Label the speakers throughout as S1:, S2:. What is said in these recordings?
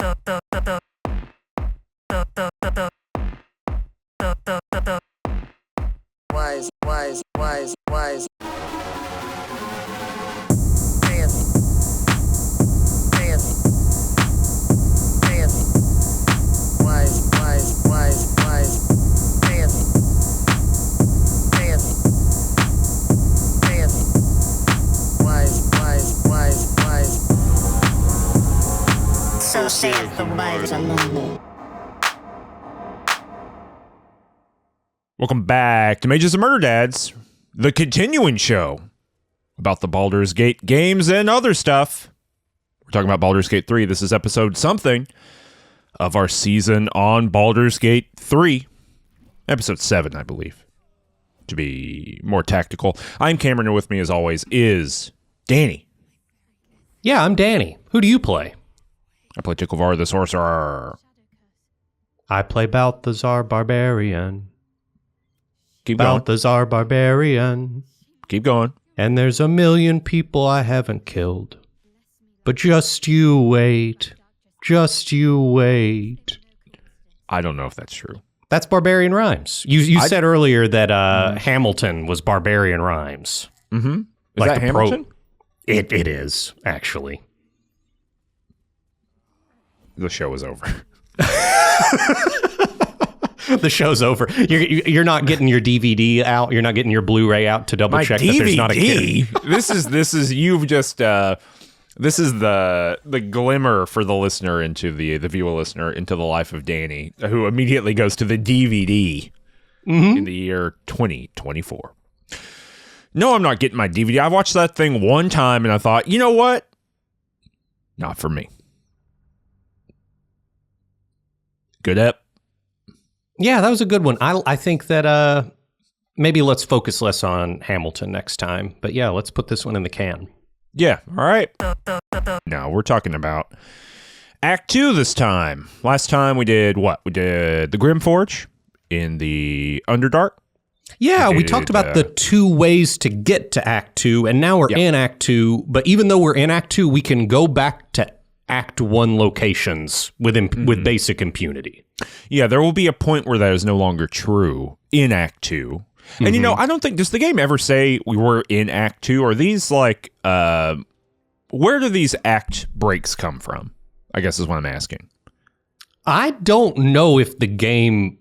S1: Wise. Fancy. Wise. Fancy. Wise.
S2: So saith the wise among.
S3: Welcome back to Mages and Murderdads, the continuing show about the Baldur's Gate games and other stuff. We're talking about Baldur's Gate 3. This is episode something of our season on Baldur's Gate 3. Episode 7, I believe, to be more tactical. I'm Cameron, and with me, as always, is Danny.
S4: Yeah, I'm Danny. Who do you play?
S3: I play Ticklevar the Sorcerer.
S4: I play Balthazar Barbarian.
S3: Keep going.
S4: Balthazar Barbarian.
S3: Keep going.
S4: And there's a million people I haven't killed. But just you wait. Just you wait.
S3: I don't know if that's true.
S4: That's Barbarian Rhymes. You said earlier that Hamilton was Barbarian Rhymes.
S3: Mm-hmm. Is
S4: like
S3: that Hamilton?
S4: It is, actually.
S3: The show is over.
S4: The show's over. You're not getting your DVD out. You're not getting your Blu-ray out to double check that there's not a kid.
S3: This is you've just this is the glimmer for the listener into the viewer listener into the life of Danny, who immediately goes to the DVD in the year 2024. No, I'm not getting my DVD. I watched that thing one time and I thought, you know what? Not for me. Good ep.
S4: Yeah, that was a good one. I think that maybe let's focus less on Hamilton next time. But yeah, let's put this one in the can.
S3: Yeah, all right. Now, we're talking about Act 2 this time. Last time we did what? We did the Grimforge in the Underdark.
S4: Yeah, we talked about the two ways to get to Act 2, and now we're in Act 2. But even though we're in Act 2, we can go back to Act 1 locations with basic impunity.
S3: Yeah, there will be a point where that is no longer true in Act 2. And, you know, I don't think, does the game ever say we were in Act 2? Are these, like, where do these act breaks come from? I guess is what I'm asking.
S4: I don't know if the game,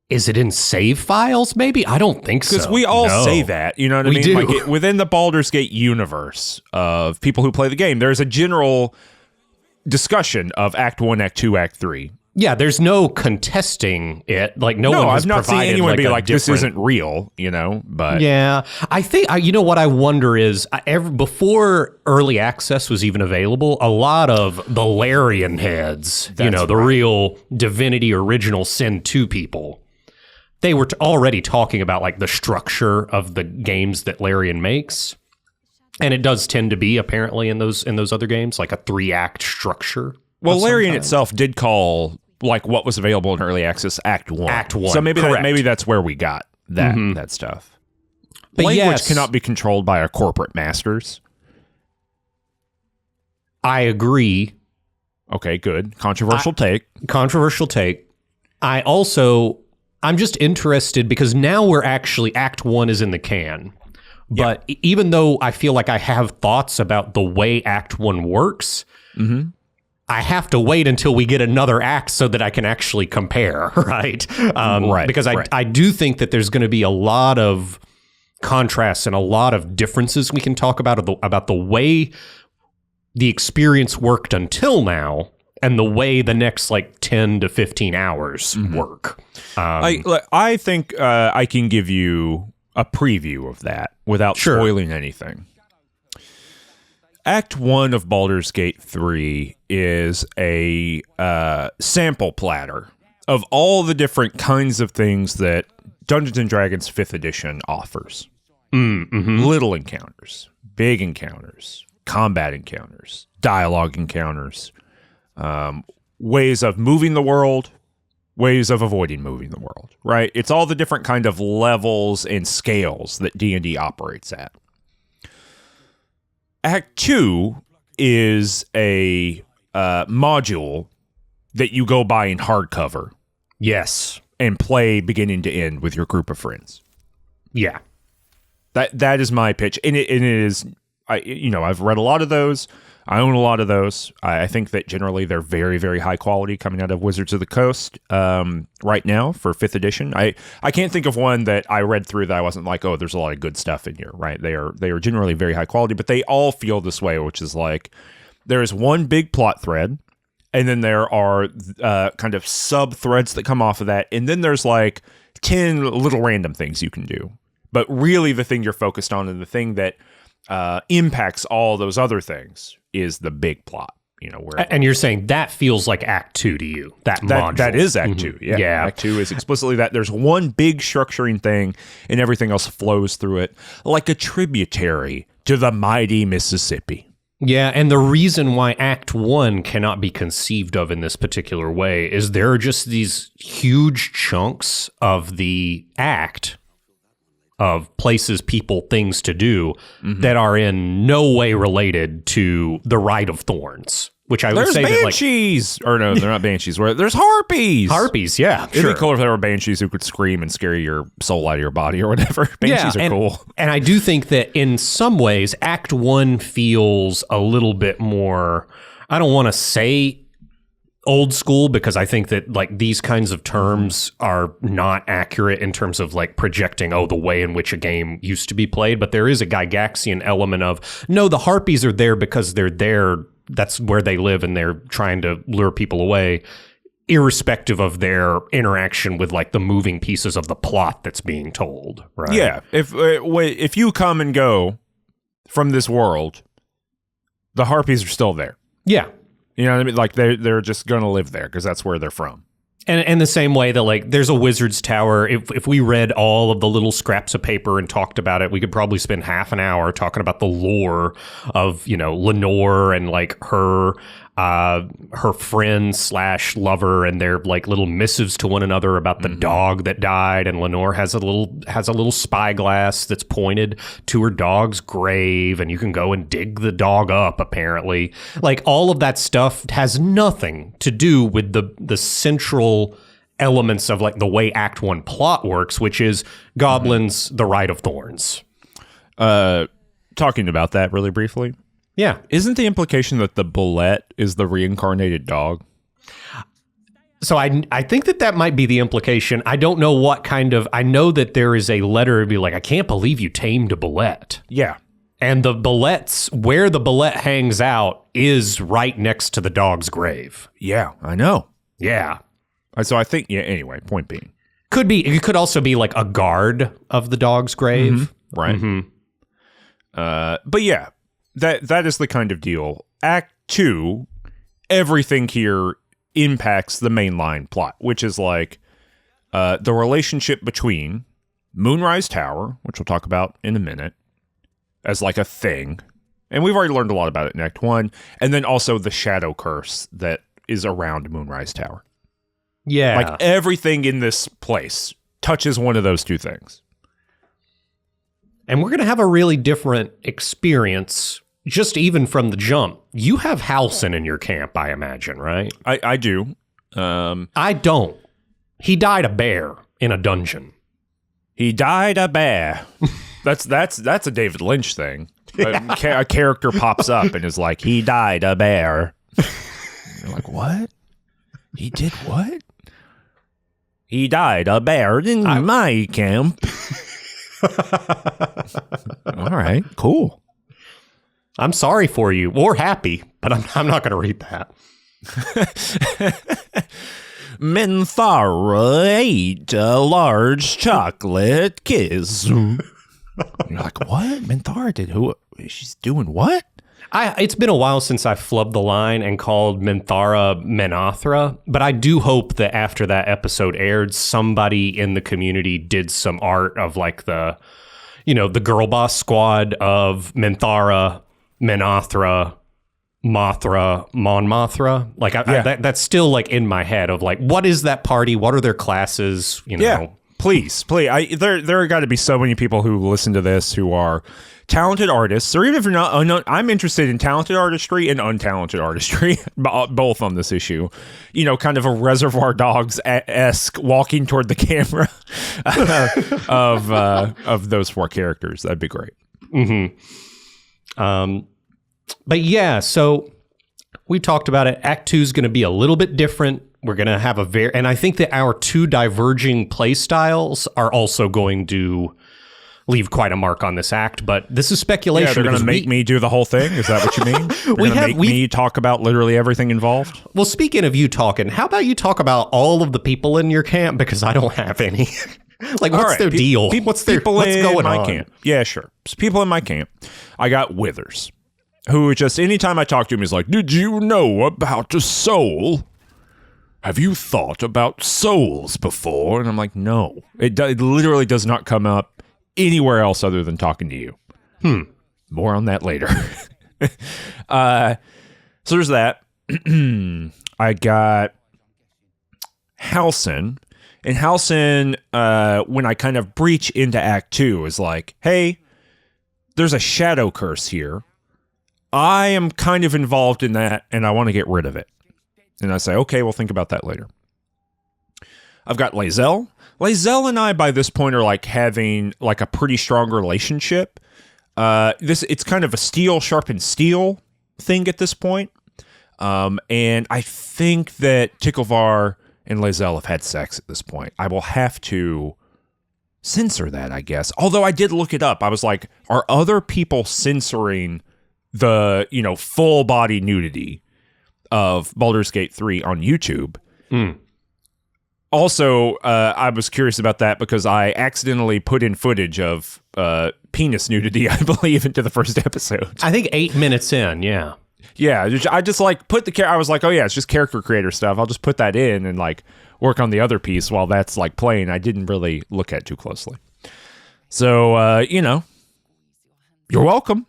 S4: is it in save files, maybe? I don't think so.
S3: Because we all say that, you know what I mean?
S4: Do.
S3: Like, within the Baldur's Gate universe of people who play the game, there's a general discussion of Act 1, Act 2, Act 3.
S4: Yeah, there's no contesting it. Like no one has
S3: I've not seen
S4: provided,
S3: anyone
S4: like,
S3: be
S4: a
S3: like, this
S4: different-
S3: isn't real, you know, but...
S4: Yeah, I think, you know what I wonder is, before early access was even available, a lot of the Larian heads, the real Divinity Original Sin 2 people, they were already talking about like the structure of the games that Larian makes. And it does tend to be, apparently, in those other games, like a 3-act structure.
S3: Well, Larian itself did call like what was available in early access Act 1.
S4: Act 1.
S3: So maybe that's where we got that stuff.
S4: But
S3: language cannot be controlled by our corporate masters.
S4: I agree.
S3: Okay, good. Controversial take.
S4: Controversial take. I'm just interested because now we're actually Act 1 is in the can. But even though I feel like I have thoughts about the way Act 1 works, I have to wait until we get another act so that I can actually compare, right? Because I do think that there's going to be a lot of contrasts and a lot of differences we can talk about the way the experience worked until now and the way the next like 10 to 15 hours work.
S3: I think I can give you a preview of that without spoiling anything. Act 1 of Baldur's Gate 3 is a sample platter of all the different kinds of things that Dungeons & Dragons 5th edition offers. Little encounters, big encounters, combat encounters, dialogue encounters, ways of moving the world, ways of avoiding moving the world, right? It's all the different kind of levels and scales that D&D operates at. Act 2 is a module that you go buy in hardcover
S4: Yes.
S3: and play beginning to end with your group of friends.
S4: Yeah.
S3: That is my pitch, and it is. I've read a lot of those. I own a lot of those. I think that generally they're very, very high quality coming out of Wizards of the Coast right now for 5th edition. I can't think of one that I read through that I wasn't like, oh, there's a lot of good stuff in here, right? They are generally very high quality, but they all feel this way, which is like there is one big plot thread, and then there are kind of sub threads that come off of that, and then there's like 10 little random things you can do. But really the thing you're focused on and the thing that impacts all those other things is the big plot. And
S4: you're saying that feels like Act 2 to you, that module.
S3: That is Act 2, yeah. Act 2 is explicitly that. There's one big structuring thing, and everything else flows through it like a tributary to the mighty Mississippi.
S4: Yeah, and the reason why Act 1 cannot be conceived of in this particular way is there are just these huge chunks of the act of places, people, things to do that are in no way related to the Rite of Thorns, which I would say
S3: there's banshees, or no, they're not banshees. There's harpies.
S4: Harpies, yeah,
S3: It'd be cool if there were banshees who could scream and scare your soul out of your body or whatever. Banshees are cool.
S4: And I do think that in some ways, Act 1 feels a little bit more, I don't want to say old school, because I think that like these kinds of terms are not accurate in terms of like projecting, the way in which a game used to be played. But there is a Gygaxian element of, no, the harpies are there because they're there. That's where they live and they're trying to lure people away, irrespective of their interaction with like the moving pieces of the plot that's being told. Right.
S3: Yeah. If you come and go from this world, the harpies are still there.
S4: Yeah.
S3: You know what I mean? Like they're just going to live there because that's where they're from.
S4: And the same way that like there's a wizard's tower. If we read all of the little scraps of paper and talked about it, we could probably spend half an hour talking about the lore of, Lenore and like her friend / lover and their like little missives to one another about the dog that died. And Lenore has a little spyglass that's pointed to her dog's grave, and you can go and dig the dog up, apparently. Like all of that stuff has nothing to do with the central elements of like the way Act 1 plot works, which is goblins, the Rite of Thorns.
S3: Talking about that really briefly.
S4: Yeah.
S3: Isn't the implication that the bullet is the reincarnated dog?
S4: So I think that might be the implication. I don't know what kind of... I know that there is a letter to be like, I can't believe you tamed a bullet.
S3: Yeah.
S4: And the bullet's... Where the bullet hangs out is right next to the dog's grave.
S3: Yeah, I know.
S4: Yeah.
S3: So I think... Yeah, anyway, point being.
S4: Could be... It could also be like a guard of the dog's grave.
S3: Right. But yeah... That is the kind of deal. Act 2, everything here impacts the mainline plot, which is like the relationship between Moonrise Tower, which we'll talk about in a minute, as like a thing. And we've already learned a lot about it in Act 1. And then also the shadow curse that is around Moonrise Tower.
S4: Yeah.
S3: Like everything in this place touches one of those two things.
S4: And we're going to have a really different experience, just even from the jump. You have Halcyon in your camp, I imagine, right?
S3: I do.
S4: I don't. He died a bear in a dungeon.
S3: He died a bear. That's a David Lynch thing. A character pops up and is like, he died a bear. You're like, what? He did what? He died a bear in my camp. All right, cool.
S4: I'm sorry for you, or happy, but I'm not going to read that.
S3: Minthara ate a large chocolate kiss. You're like, what? Minthara did who? She's doing what?
S4: It's been a while since I flubbed the line and called Minthara Menathra, but I do hope that after that episode aired, somebody in the community did some art of like the girl boss squad of Minthara, Menathra, Mothra, Mon Mothra. Like that's still like in my head of like, what is that party? What are their classes?
S3: please. There are got to be so many people who listen to this who are talented artists, or even if you're not, I'm interested in talented artistry and untalented artistry, both on this issue. You know, kind of a Reservoir Dogs-esque walking toward the camera of those four characters. That'd be great.
S4: But yeah, so we talked about it. Act 2 is going to be a little bit different. We're going to have and I think that our two diverging play styles are also going to leave quite a mark on this act, but this is speculation.
S3: Yeah, they're going to make me do the whole thing? Is that what you mean? They're going to make me talk about literally everything involved?
S4: Well, speaking of you talking, how about you talk about all of the people in your camp? Because I don't have any. Like, what's their deal? What's going on?
S3: Camp. Yeah, sure. People in my camp. I got Withers, who just, anytime I talk to him, he's like, did you know about a soul? Have you thought about souls before? And I'm like, no. It literally does not come up anywhere else other than talking to you. More on that later. So there's that. I got Halsin. And Halsin, when I kind of breach into Act 2, is like, hey, there's a shadow curse here. I am kind of involved in that, and I want to get rid of it. And I say, okay, we'll think about that later. I've got Lae'zel. Lae'zel and I, by this point, are like having like a pretty strong relationship. It's kind of a steel sharpened steel thing at this point. And I think that Ticklevar and Lae'zel have had sex at this point. I will have to censor that, I guess. Although I did look it up. I was like, are other people censoring the, full body nudity of Baldur's Gate 3 on YouTube? Also, I was curious about that because I accidentally put in footage of penis nudity, I believe, into the first episode.
S4: I think 8 minutes in, yeah.
S3: Yeah, I just like put I was like, oh yeah, it's just character creator stuff. I'll just put that in and like work on the other piece while that's like playing. I didn't really look at too closely. So, you're welcome.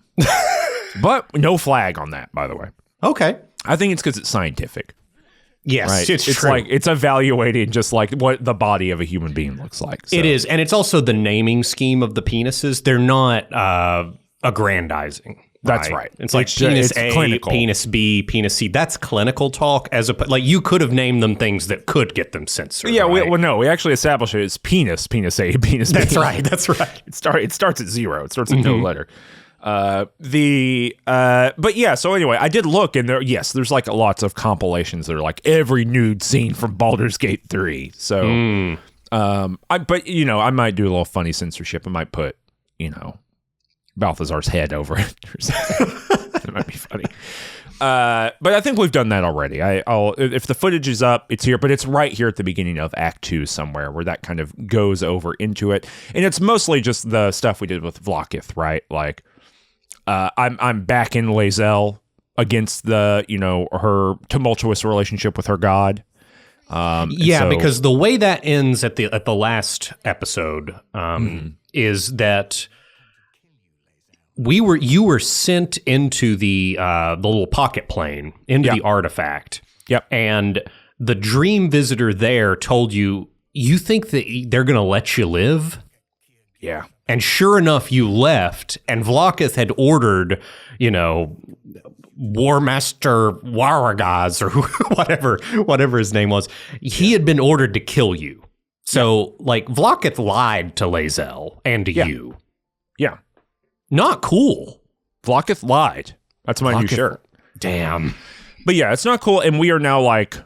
S3: But no flag on that, by the way.
S4: Okay.
S3: I think it's because it's scientific.
S4: Yes,
S3: right?
S4: it's
S3: true. Like it's evaluating just like what the body of a human being looks like. So.
S4: It is, and it's also the naming scheme of the penises. They're not aggrandizing.
S3: That's right.
S4: It's like penis A, clinical. Penis B, penis C. That's clinical talk. Like you could have named them things that could get them censored.
S3: Yeah.
S4: Right?
S3: We actually established it as penis A, penis B.
S4: That's right. That's right.
S3: It starts at 0. It starts at no letter. But yeah, so anyway, I did look and there's like lots of compilations that are like every nude scene from Baldur's Gate 3. So, I might do a little funny censorship. I might put, Balthazar's head over it or something. That might be funny. But I think we've done that already. If the footage is up, it's here, but it's right here at the beginning of Act 2 somewhere where that kind of goes over into it. And it's mostly just the stuff we did with Vlaakith, right? Like, I'm back in Lae'zel against the, her tumultuous relationship with her god.
S4: Because the way that ends at the last episode is that you were sent into the little pocket plane into the artifact.
S3: Yep.
S4: And the dream visitor there told you think that they're going to let you live?
S3: Yeah.
S4: And sure enough, you left, and Vlaakith had ordered, War Master Waragaz or whatever his name was. He had been ordered to kill you. So, Vlaakith lied to Lae'zel and to you.
S3: Yeah.
S4: Not cool.
S3: Vlaakith lied. That's my new shirt.
S4: Damn.
S3: But yeah, it's not cool. And we are now like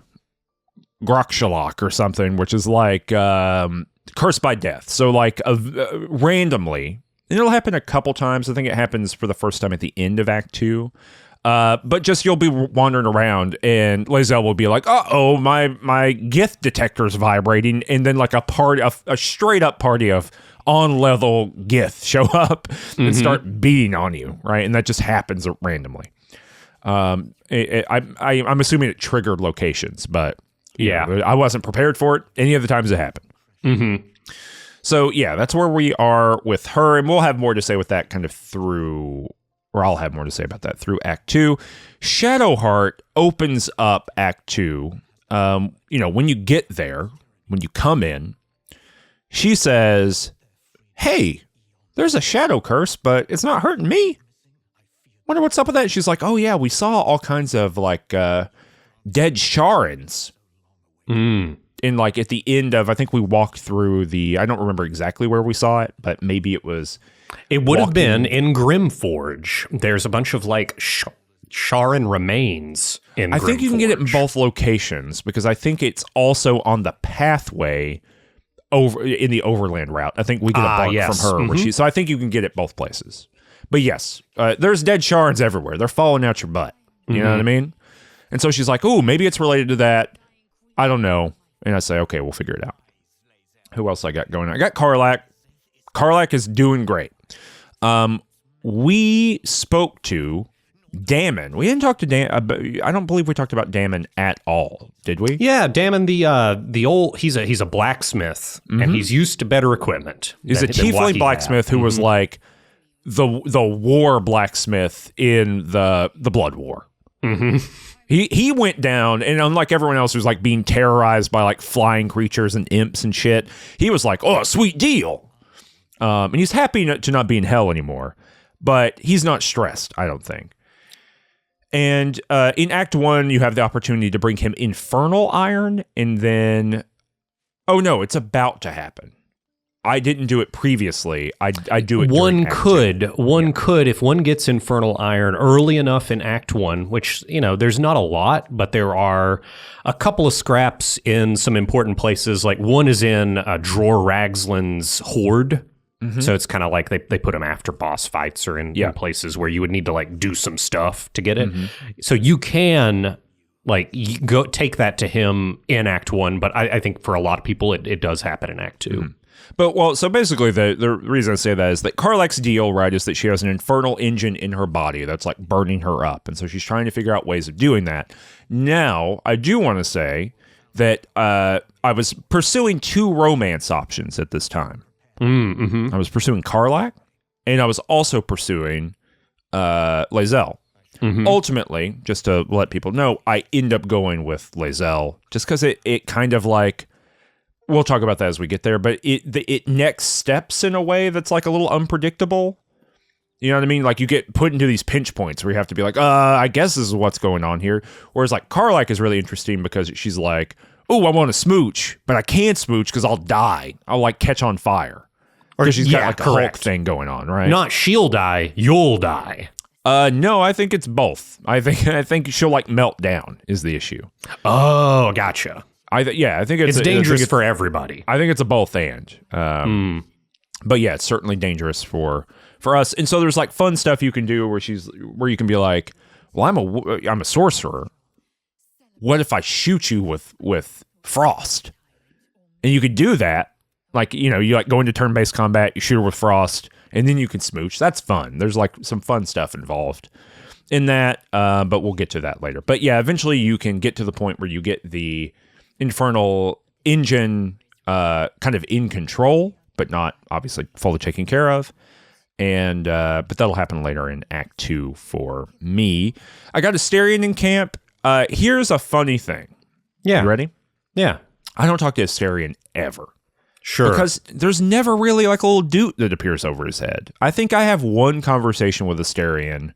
S3: Grokshalok or something, which is like cursed by death. So like randomly, and it'll happen a couple times. I think it happens for the first time at the end of Act 2. But just you'll be wandering around and Lae'zel will be like, uh-oh, my gift detector's vibrating. And then like a straight up party of on-level Gith show up and start beating on you, right? And that just happens randomly. I'm assuming it triggered locations, but I wasn't prepared for it any of the times it happened. So yeah, that's where we are with her, and we'll have more to say with that kind of through, or I'll have more to say about that through Act 2. Shadowheart opens up Act 2. When you get there, when you come in, she says, "Hey, there's a shadow curse, but it's not hurting me. Wonder what's up with that." She's like, "Oh yeah, we saw all kinds of like dead Sharans." In like at the end of, I think we walked through I don't remember exactly where we saw it, but maybe it was.
S4: It would have been in Grimforge. There's a bunch of like Sharan remains in
S3: I think you can get it in
S4: Grimforge.
S3: both locations because I think it's also on the pathway over in the overland route. I think we get a bark
S4: yes.
S3: from her. Where so I think you can get it both places. But yes, there's dead shards everywhere. They're falling out your butt. You know what I mean? And so she's like, "Ooh, maybe it's related to that. I don't know." And I say, "Okay, we'll figure it out." Who else I got going on? I got Karlach. Karlach is doing great. We spoke to Damon. We didn't talk to Dan. I don't believe we talked about Damon at all, did we?
S4: Yeah, Damon, the old he's a blacksmith and he's used to better equipment.
S3: He's a
S4: than what
S3: tiefling
S4: he
S3: blacksmith
S4: had.
S3: who was like the war blacksmith in the Blood War. He went down, and unlike everyone else who's like being terrorized by like flying creatures and imps and shit, he was like, "Oh, sweet deal." And he's happy to not be in hell anymore, but he's not stressed, I don't think. And in Act 1, you have the opportunity to bring him Infernal Iron, and then... Oh, no, it's about to happen. I didn't do it previously. I do it during Act 2.
S4: One could, if one gets Infernal Iron early enough in Act 1, which, there's not a lot, but there are a couple of scraps in some important places. Like, one is in Dror Ragsland's Horde. So it's kind of like they put them after boss fights or in places where you would need to like do some stuff to get it. So you can like go take that to him in Act 1, but I think for a lot of people it does happen in Act 2.
S3: But so basically the reason I say that is that Karlach's deal, right, is that she has an infernal engine in her body that's like burning her up, and so she's trying to figure out ways of doing that. Now, I do want to say that I was pursuing 2 romance options at this time. I was pursuing Karlach, and I was also pursuing Lae'zel. Ultimately, just to let people know, I end up going with Lae'zel just because it kind of like, we'll talk about that as we get there, but it next steps in a way that's like a little unpredictable. You know what I mean? Like you get put into these pinch points where you have to be like, I guess this is what's going on here. Whereas like Karlach is really interesting because she's like, oh, I want to smooch, but I can't smooch because I'll die. I'll like catch on fire. Because she's got like a Hulk thing going on, right?
S4: Not she'll die, you'll die.
S3: No, I think it's both. I think she'll like melt down is the issue.
S4: Oh, gotcha.
S3: I think it's
S4: dangerous for everybody.
S3: I think it's a both and. But yeah, it's certainly dangerous for us. And so there's like fun stuff you can do where you can be like, well, I'm a sorcerer. What if I shoot you with frost? And you could do that. Like, you like go into turn-based combat, you shoot her with frost, and then you can smooch. That's fun. There's like some fun stuff involved in that, but we'll get to that later. But yeah, eventually you can get to the point where you get the infernal engine kind of in control, but not obviously fully taken care of. And but that'll happen later in Act 2 for me. I got Asterion in camp. Here's a funny thing.
S4: Yeah.
S3: You ready?
S4: Yeah.
S3: I don't talk to Asterion ever.
S4: Sure.
S3: Because there's never really like a little doot that appears over his head. I think I have one conversation with Asterion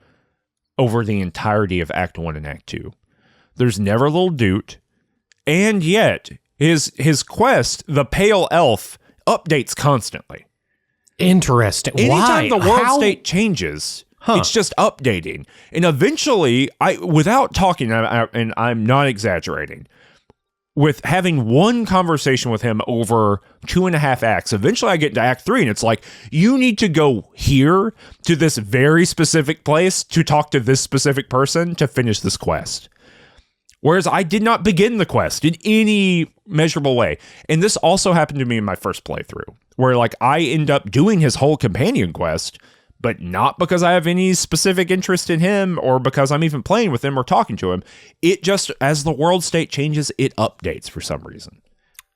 S3: over the entirety of Act 1 and Act 2. There's never a little doot. And yet, his quest, the Pale Elf, updates constantly.
S4: Interesting.
S3: Anytime
S4: Why?
S3: the world state changes, it's just updating. And eventually, without talking, and I'm not exaggerating, with having one conversation with him over 2.5 acts, eventually I get to Act 3 and it's like, you need to go here to this very specific place to talk to this specific person to finish this quest. Whereas I did not begin the quest in any measurable way. And this also happened to me in my first playthrough, where like I end up doing his whole companion quest, but not because I have any specific interest in him or because I'm even playing with him or talking to him. It just, as the world state changes, it updates for some reason.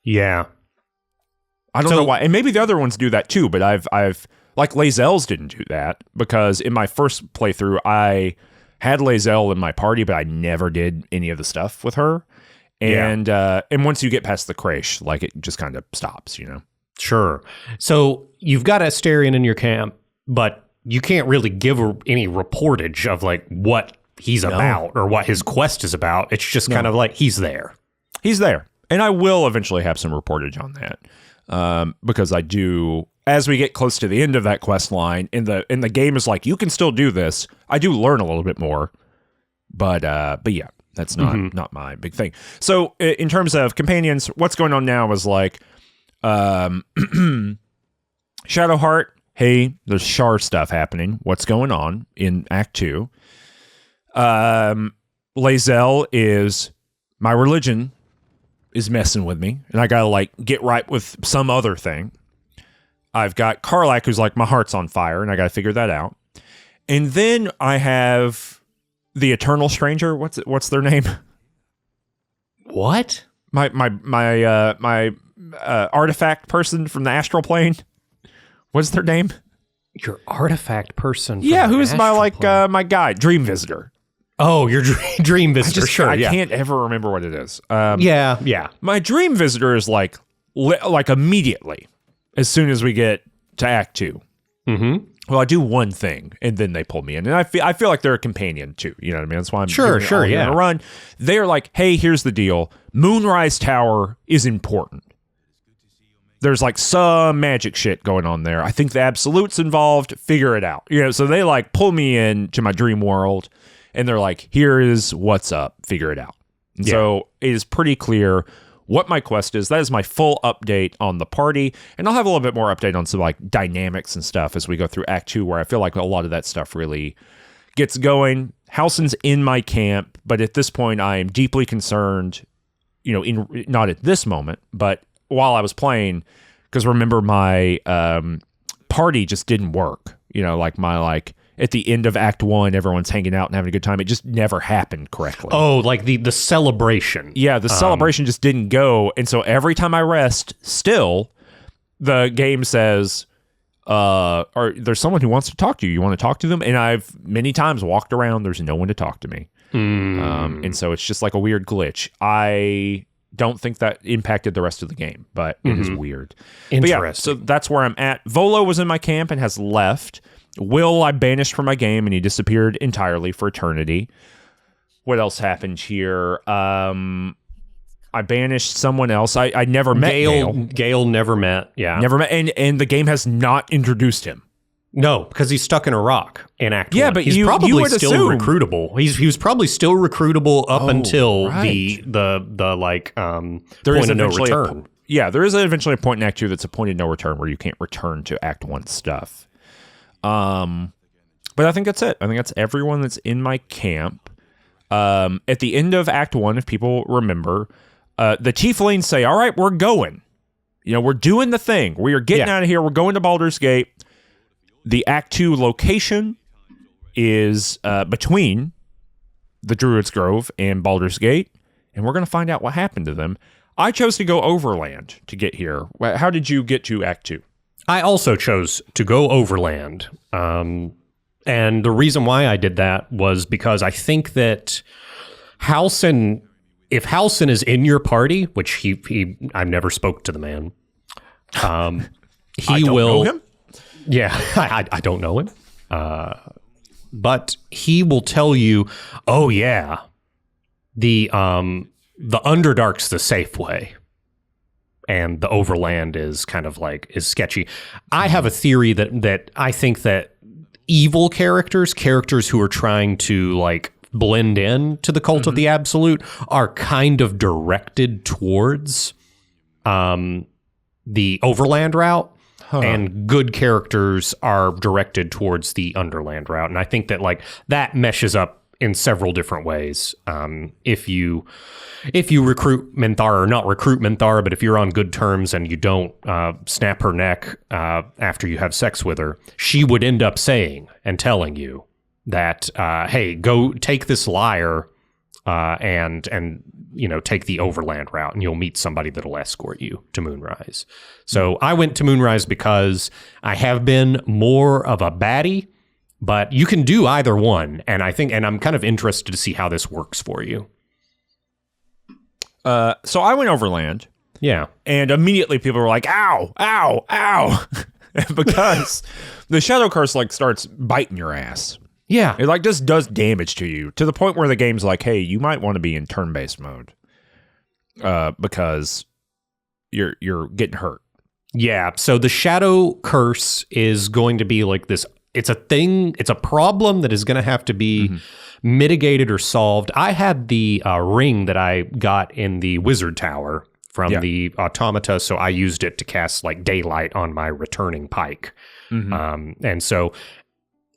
S4: Yeah.
S3: I don't know why. And maybe the other ones do that too, but I've like Lae'zel's didn't do that because in my first playthrough, I had Lae'zel in my party, but I never did any of the stuff with her. And and once you get past the crash, like it just kind of stops,
S4: Sure. So you've got Asterion in your camp, but you can't really give any reportage of like what he's about or what his quest is about. It's just kind of like he's there.
S3: He's there. And I will eventually have some reportage on that. Because I do, as we get close to the end of that quest line, and the game is like, you can still do this. I do learn a little bit more. But yeah, that's not my big thing. So in terms of companions, what's going on now is like Shadowheart, hey, there's Shar stuff happening. What's going on in Act 2? Lae'zel is, my religion is messing with me, and I gotta like get right with some other thing. I've got Karlach, who's like, my heart's on fire, and I gotta figure that out. And then I have the Eternal Stranger. What's their name?
S4: What?
S3: My artifact person from the astral plane. What's their name?
S4: Your artifact person.
S3: Yeah, who's my my guy, Dream Visitor.
S4: Oh, your dream visitor. Sure,
S3: I can't ever remember what it is.
S4: Yeah.
S3: My Dream Visitor is like immediately as soon as we get to Act 2.
S4: Mm-hmm.
S3: Well, I do one thing, and then they pull me in, and I feel like they're a companion too. You know what I mean? That's why I'm
S4: sure. Yeah.
S3: Run. They're like, hey, here's the deal. Moonrise Tower is important. There's like some magic shit going on there. I think the Absolute's involved. Figure it out. You know, so they like pull me in to my dream world, and they're like, here is what's up. Figure it out. And so it is pretty clear what my quest is. That is my full update on the party. And I'll have a little bit more update on some like dynamics and stuff as we go through Act 2, where I feel like a lot of that stuff really gets going. Halsin's in my camp, but at this point I am deeply concerned, you know, not at this moment, but while I was playing, because remember my party just didn't work. You know, like at the end of Act 1, everyone's hanging out and having a good time. It just never happened correctly.
S4: Oh, like the celebration.
S3: Yeah, the celebration just didn't go. And so every time I rest, still, the game says, there's someone who wants to talk to you. You want to talk to them? And I've many times walked around. There's no one to talk to me. And so it's just like a weird glitch. I don't think that impacted the rest of the game, but it is weird.
S4: Interesting.
S3: But yeah, so that's where I'm at. Volo was in my camp and has left. Will I banished from my game, and he disappeared entirely for eternity. What else happened here? I banished someone else. I never met Gale.
S4: Gale never met. Yeah,
S3: never met, and the game has not introduced him.
S4: No, because he's stuck in a rock in Act 1.
S3: Yeah, but
S4: he's probably
S3: you would
S4: still
S3: assume.
S4: Recruitable. He was probably still recruitable up until
S3: right.
S4: the like
S3: there
S4: point of no return.
S3: There is eventually a point in Act 2 that's a point of no return where you can't return to Act 1 stuff. But I think that's it. I think that's everyone that's in my camp. At the end of Act 1, if people remember, the Tieflings say, all right, we're going. You know, we're doing the thing. We are getting out of here. We're going to Baldur's Gate. The Act 2 location is between the Druid's Grove and Baldur's Gate, and we're going to find out what happened to them. I chose to go overland to get here. How did you get to Act 2?
S4: I also chose to go overland. And the reason why I did that was because I think that Halsin, if Halsin is in your party, which he I've never spoke to the man, he will.
S3: Know him?
S4: Yeah, I don't know him. But he will tell you, oh yeah, the Underdark's the safe way. And the overland is kind of like is sketchy. I have a theory that I think that evil characters who are trying to like blend in to the cult of the Absolute are kind of directed towards the overland route. And good characters are directed towards the underland route. And I think that like that meshes up in several different ways. If you recruit Minthara, or not recruit Minthara, but if you're on good terms and you don't snap her neck after you have sex with her, she would end up saying and telling you that, hey, go take this lyre and you know, take the overland route, and you'll meet somebody that'll escort you to Moonrise. So I went to Moonrise because I have been more of a baddie. But you can do either one, and I'm kind of interested to see how this works for you.
S3: So I went overland.
S4: Yeah.
S3: And immediately people were like, ow, ow, ow. Because the Shadow Curse like starts biting your ass.
S4: Yeah.
S3: It like just does damage to you to the point where the game's like, hey, you might want to be in turn-based mode. Because you're getting hurt.
S4: Yeah. So the Shadow Curse is going to be like this. It's a thing. It's a problem that is going to have to be mitigated or solved. I had the ring that I got in the Wizard Tower from the Automata, so I used it to cast like daylight on my returning pike. And so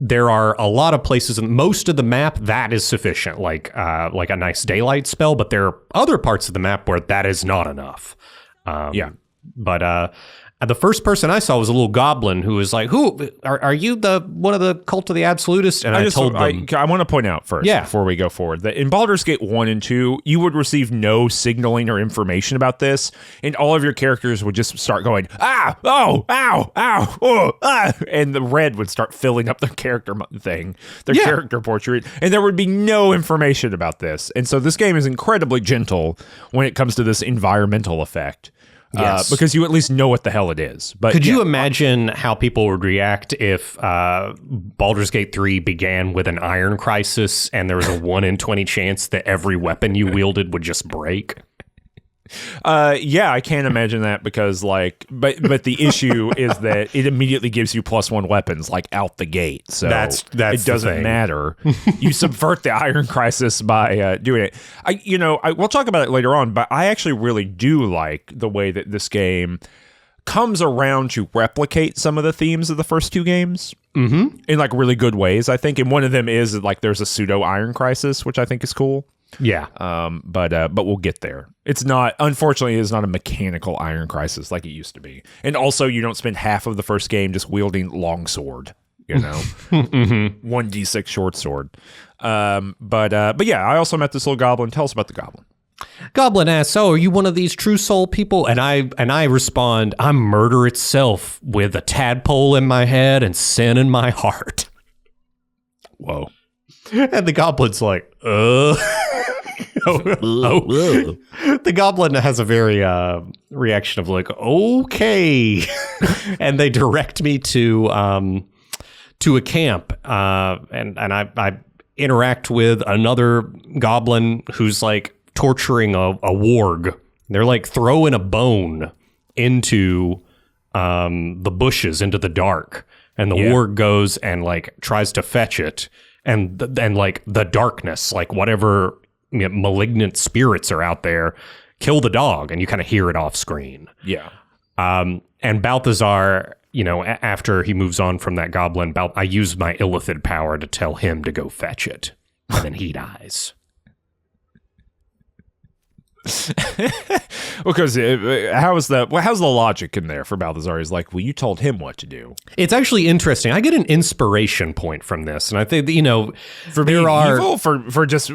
S4: there are a lot of places in most of the map that is sufficient, like a nice daylight spell, but there are other parts of the map where that is not enough. But the first person I saw was a little goblin who was like, "Who are you? The one of the Cult of the Absolutist?" And I told them,
S3: I want to point out first, before we go forward, that in Baldur's Gate 1 and 2, you would receive no signaling or information about this, and all of your characters would just start going, ah, oh, ow, ow, oh, ah, and the red would start filling up their character character portrait, and there would be no information about this. And so this game is incredibly gentle when it comes to this environmental effect.
S4: Yes.
S3: Because you at least know what the hell it is. But
S4: could you imagine how people would react if Baldur's Gate 3 began with an iron crisis and there was a 1 in 20 chance that every weapon you wielded would just break?
S3: Yeah, I can't imagine that because but the issue is that it immediately gives you +1 weapons like out the gate. So
S4: that's
S3: it doesn't matter. You subvert the iron crisis by doing it. We'll talk about it later on, but I actually really do like the way that this game comes around to replicate some of the themes of the first 2 games in like really good ways, I think. And one of them is like there's a pseudo iron crisis, which I think is cool.
S4: Yeah.
S3: But we'll get there. Unfortunately, it's not a mechanical iron crisis like it used to be. And also you don't spend half of the first game just wielding longsword, 1d6 short sword. But yeah, I also met this little goblin. Tell us about the goblin.
S4: Goblin asks, "Oh, are you one of these true soul people?" And I respond, "I'm murder itself with a tadpole in my head and sin in my heart."
S3: Whoa.
S4: And the goblin's like, The goblin has a very reaction of like, okay. And they direct me to a camp, and I interact with another goblin who's like torturing a warg. They're like throwing a bone into the bushes, into the dark, and the warg goes and like tries to fetch it. And like the darkness, like whatever malignant spirits are out there, kill the dog, and you kind of hear it off screen.
S3: Yeah.
S4: And Balthazar, after he moves on from that goblin, I use my illithid power to tell him to go fetch it, and then he dies.
S3: Because how's the logic in there for Balthazar? He's like, well, you told him what to do.
S4: It's actually interesting. I get an inspiration point from this, and I think
S3: for being evil, for just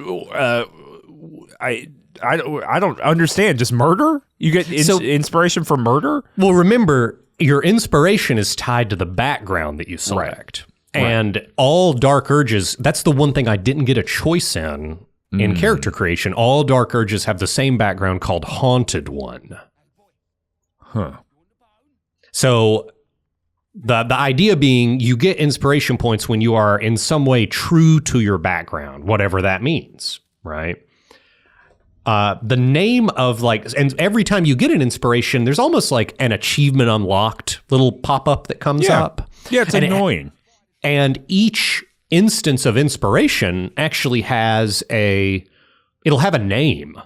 S3: I don't understand. Just murder? You get inspiration for murder?
S4: Well, remember, your inspiration is tied to the background that you select, and all dark urges. That's the one thing I didn't get a choice in character creation. All dark urges have the same background called Haunted One.
S3: Huh.
S4: So the idea being you get inspiration points when you are in some way true to your background, whatever that means, right? The name of and every time you get an inspiration, there's almost like an achievement unlocked little pop-up that comes up.
S3: Yeah, it's annoying.
S4: And each instance of inspiration actually it'll have a name.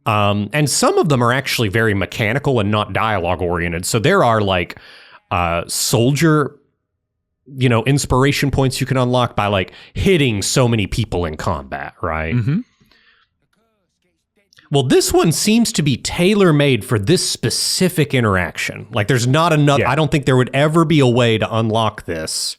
S4: And some of them are actually very mechanical and not dialogue oriented. So there are like soldier, inspiration points you can unlock by like hitting so many people in combat, right? Mm-hmm. Well, this one seems to be tailor-made for this specific interaction. Like there's not enough, I don't think there would ever be a way to unlock this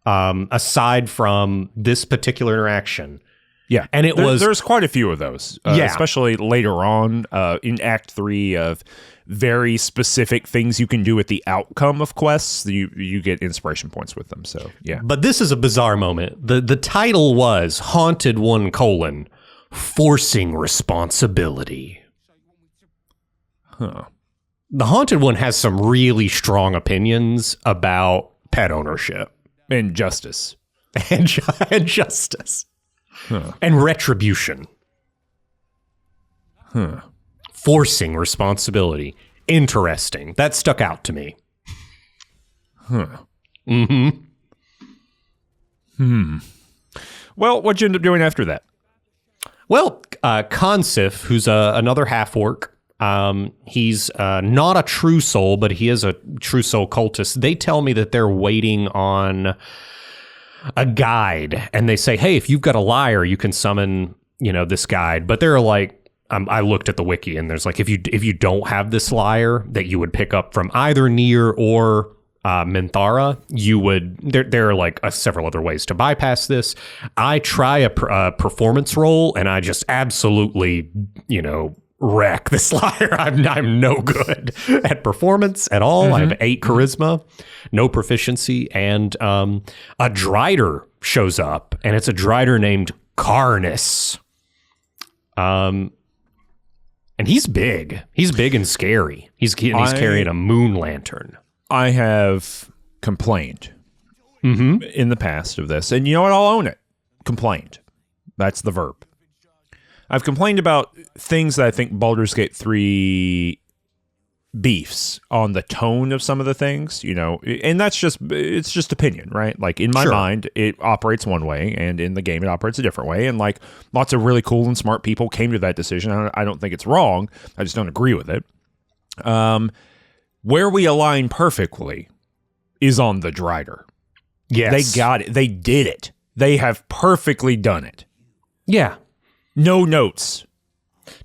S4: aside from this particular interaction.
S3: Yeah.
S4: And
S3: there's quite a few of those, especially later on in Act 3 of very specific things you can do at the outcome of quests. You get inspiration points with them. So, yeah.
S4: But this is a bizarre moment. The title was Haunted 1: Forcing Responsibility.
S3: Huh.
S4: The Haunted One has some really strong opinions about pet ownership.
S3: And justice.
S4: And justice.
S3: Huh.
S4: And retribution.
S3: Huh.
S4: Forcing responsibility. Interesting. That stuck out to me.
S3: Huh.
S4: Mm-hmm.
S3: Well, what'd you end up doing after that?
S4: Well, Consif, who's another half-orc, he's not a true soul, but he is a true soul cultist. They tell me that they're waiting on a guide, and they say, hey, if you've got a lyre, you can summon, this guide. But they're like, I looked at the wiki, and there's like, if you don't have this lyre that you would pick up from either Nier or Minthara, you would. There are like several other ways to bypass this. I try a performance roll, and I just absolutely, wreck this lyre. I'm no good at performance at all. I have 8 charisma, no proficiency, and a Drider shows up, and it's a Drider named Karnus. And he's big. He's big and scary. He's carrying a moon lantern.
S3: I have complained in the past of this, and you know what? I'll own it. Complained. That's the verb. I've complained about things that I think Baldur's Gate 3 beefs on the tone of some of the things, and it's just opinion, right? Like in my mind, it operates one way, and in the game, it operates a different way. And like lots of really cool and smart people came to that decision. I don't think it's wrong. I just don't agree with it. Where we align perfectly is on the Drider.
S4: Yes.
S3: They got it. They did it. They have perfectly done it.
S4: Yeah.
S3: No notes.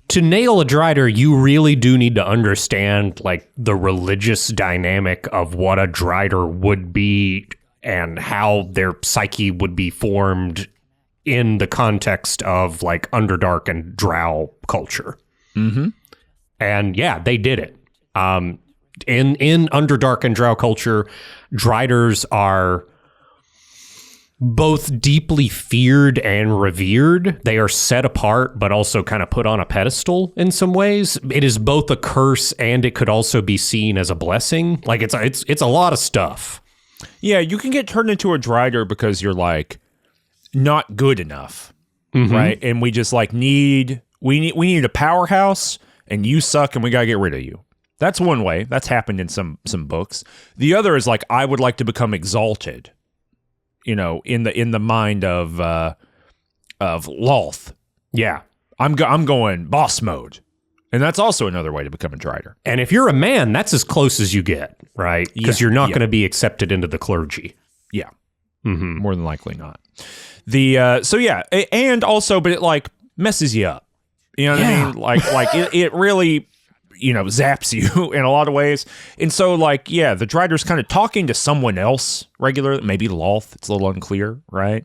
S4: To nail a Drider, you really do need to understand like the religious dynamic of what a Drider would be and how their psyche would be formed in the context of like Underdark and Drow culture. Mm-hmm. And yeah, they did it. In Underdark and Drow culture, Driders are both deeply feared and revered. They are set apart, but also kind of put on a pedestal in some ways. It is both a curse and it could also be seen as a blessing. Like it's a lot of stuff.
S3: Yeah, you can get turned into a Drider because you're like not good enough, right? And we just like need a powerhouse, and you suck, and we gotta get rid of you. That's one way. That's happened in some books. The other is like, I would like to become exalted, in the mind of Loth.
S4: Yeah,
S3: I'm going boss mode, and that's also another way to become a Drider.
S4: And if you're a man, that's as close as you get, right? Because you're not going to be accepted into the clergy.
S3: Yeah, more than likely not. And also, but it like messes you up. You know what I mean? Like it really. Zaps you in a lot of ways. And so, like, yeah, the Drider's kind of talking to someone else regularly, maybe Loth, it's a little unclear, right?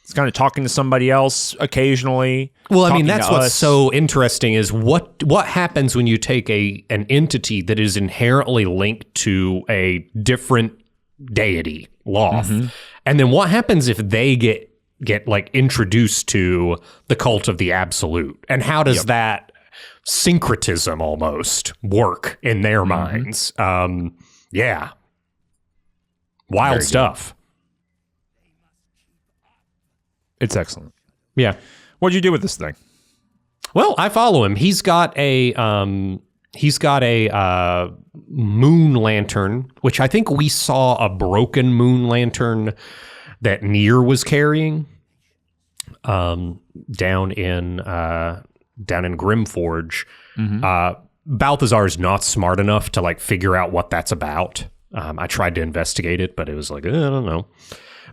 S3: It's kind of talking to somebody else occasionally.
S4: Well, I mean, that's what's so interesting is what happens when you take an entity that is inherently linked to a different deity, Loth, and then what happens if they get like introduced to the cult of the Absolute, and how does that syncretism almost work in their minds? Yeah. Wild
S3: Very
S4: stuff.
S3: Good. It's excellent.
S4: Yeah.
S3: What'd you do with this thing?
S4: Well, I follow him. He's got a moon lantern, which I think we saw a broken moon lantern that Nier was carrying down in Grimforge. Balthazar is not smart enough to like figure out what that's about. I tried to investigate it, but it was like, I don't know.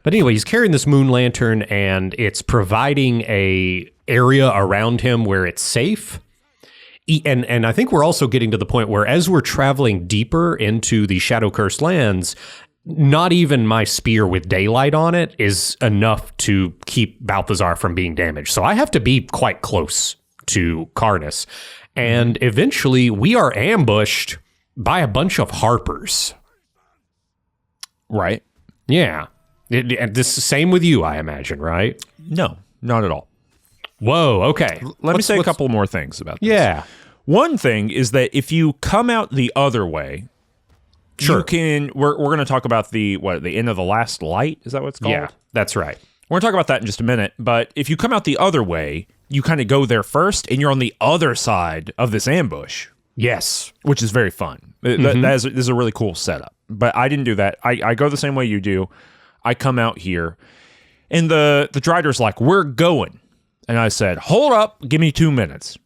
S4: But anyway, he's carrying this moon lantern, and it's providing a area around him where it's safe. And I think we're also getting to the point where as we're traveling deeper into the Shadow Cursed lands, not even my spear with daylight on it is enough to keep Balthazar from being damaged. So I have to be quite close to Karnus. And eventually we are ambushed by a bunch of harpers.
S3: Right.
S4: Yeah. This is same with you, I imagine, right?
S3: No, not at all.
S4: Whoa, okay.
S3: Let me say a couple more things about this.
S4: Yeah.
S3: One thing is that if you come out the other way,
S4: Sure.
S3: you can. We're going to talk about the end of the last light. Is that what it's called?
S4: Yeah, that's right.
S3: We're going to talk about that in just a minute. But if you come out the other way, you kind of go there first, and you're on the other side of this ambush.
S4: Yes.
S3: Which is very fun. This is a really cool setup. But I didn't do that. I go the same way you do. I come out here, and the Drider's like, we're going. And I said, hold up, give me 2 minutes.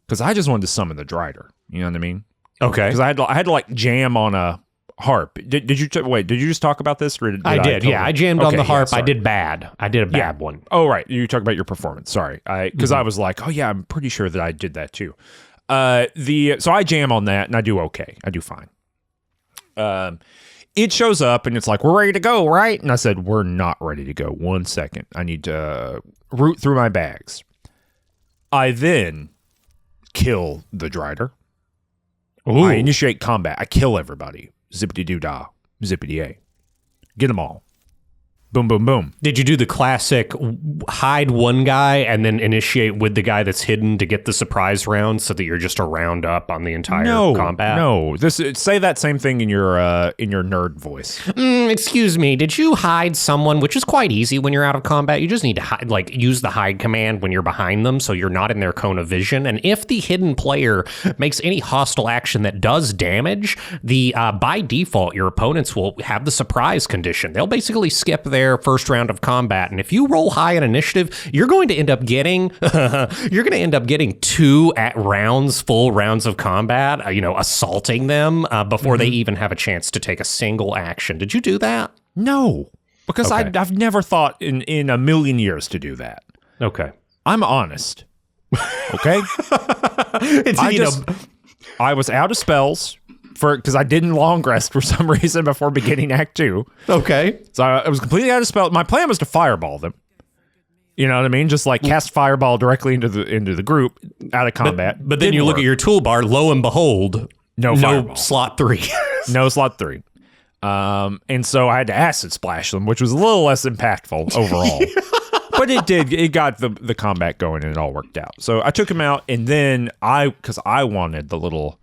S3: Because I just wanted to summon the Drider. You know what I mean?
S4: Okay.
S3: Because I had to like jam on a harp. Did you just talk about this? Or did
S4: I did. I jammed on the harp.
S3: Yeah,
S4: I did bad. I did a bad one.
S3: Oh, right. You talked about your performance. Sorry. Because I was like, oh, yeah, I'm pretty sure that I did that too. So I jam on that and I do okay. I do fine. It shows up and it's like, we're ready to go, right? And I said, we're not ready to go. 1 second. I need to root through my bags. I then kill the Drider.
S4: Ooh.
S3: I initiate combat. I kill everybody. Zippity-doo-dah. Zippity-a. Get them all. Boom, boom, boom.
S4: Did you do the classic hide one guy and then initiate with the guy that's hidden to get the surprise round so that you're just a round up on the entire combat?
S3: No. Say that same thing in your nerd voice.
S4: Excuse me. Did you hide someone, which is quite easy when you're out of combat? You just need to use the hide command when you're behind them so you're not in their cone of vision. And if the hidden player makes any hostile action that does damage, by default, your opponents will have the surprise condition. They'll basically skip their first round of combat, and if you roll high in initiative, you're going to end up getting two full rounds of combat, assaulting them before they even have a chance to take a single action. Did you do that?
S3: No, because
S4: Okay.
S3: I've never thought in a million years to do that.
S4: Okay.
S3: I'm honest. Okay? I was out of spells because I didn't long rest for some reason before beginning Act 2.
S4: Okay.
S3: So I was completely out of spell. My plan was to fireball them. You know what I mean? Just like cast fireball directly into the group out of combat.
S4: But then you look at your toolbar, lo and behold,
S3: no fireball.
S4: slot 3.
S3: No slot 3. And so I had to acid splash them, which was a little less impactful overall. But it did. It got the combat going, and it all worked out. So I took him out, and then because I wanted the little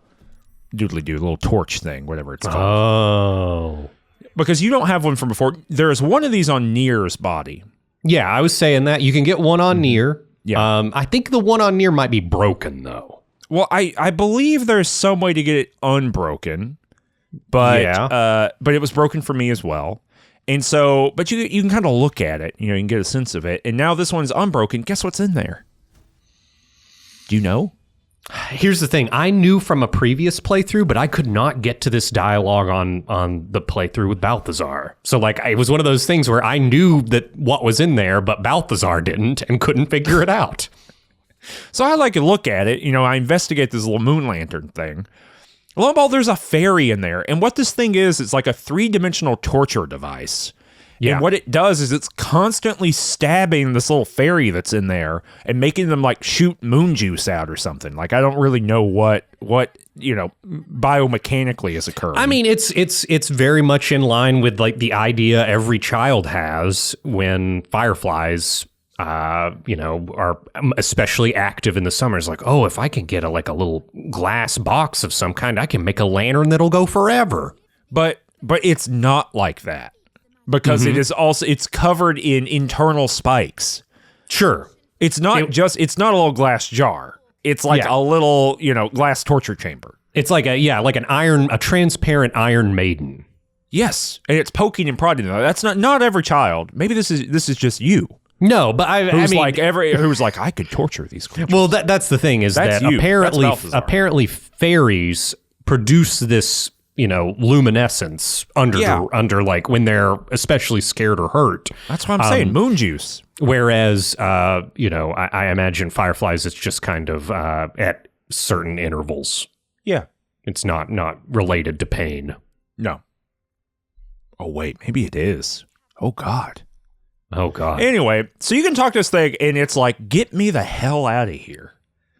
S3: doodly-doo, little torch thing, whatever it's called.
S4: Oh.
S3: Because you don't have one from before. There's one of these on Nier's body.
S4: Yeah, I was saying that. You can get one on Nier.
S3: Yeah.
S4: I think the one on Nier might be broken, though.
S3: Well, I believe there's some way to get it unbroken, but it was broken for me as well. And so, but you can kind of look at it, you can get a sense of it. And now this one's unbroken. Guess what's in there? Do you know?
S4: Here's the thing. I knew from a previous playthrough, but I could not get to this dialogue on the playthrough with Balthazar. So it was one of those things where I knew that what was in there, but Balthazar didn't and couldn't figure it out.
S3: So I look at it, I investigate this little moon lantern thing. Lo and behold, there's a fairy in there. And what this thing is, it's like a 3-dimensional torture device. Yeah. And what it does is it's constantly stabbing this little fairy that's in there and making them shoot moon juice out or something. I don't really know what biomechanically is occurring.
S4: I mean, it's very much in line with the idea every child has when fireflies are especially active in the summers. Oh, if I can get a little glass box of some kind, I can make a lantern that'll go forever.
S3: But it's not like that. Because it is also, it's covered in internal spikes.
S4: Sure.
S3: It's not a little glass jar. It's a little, glass torture chamber.
S4: It's a transparent Iron Maiden.
S3: Yes. And it's poking and prodding. That's not every child. Maybe this is just you.
S4: No, but
S3: who's I could torture these creatures.
S4: Well, that's the thing is
S3: that's
S4: that
S3: you.
S4: apparently fairies produce this, luminescence under when they're especially scared or hurt.
S3: That's what I'm saying. Moon juice.
S4: Whereas, I imagine fireflies, it's just kind of at certain intervals.
S3: Yeah.
S4: It's not related to pain.
S3: No. Oh, wait. Maybe it is. Oh, God.
S4: Oh, God.
S3: Anyway, so you can talk to this thing, and it's get me the hell out of here.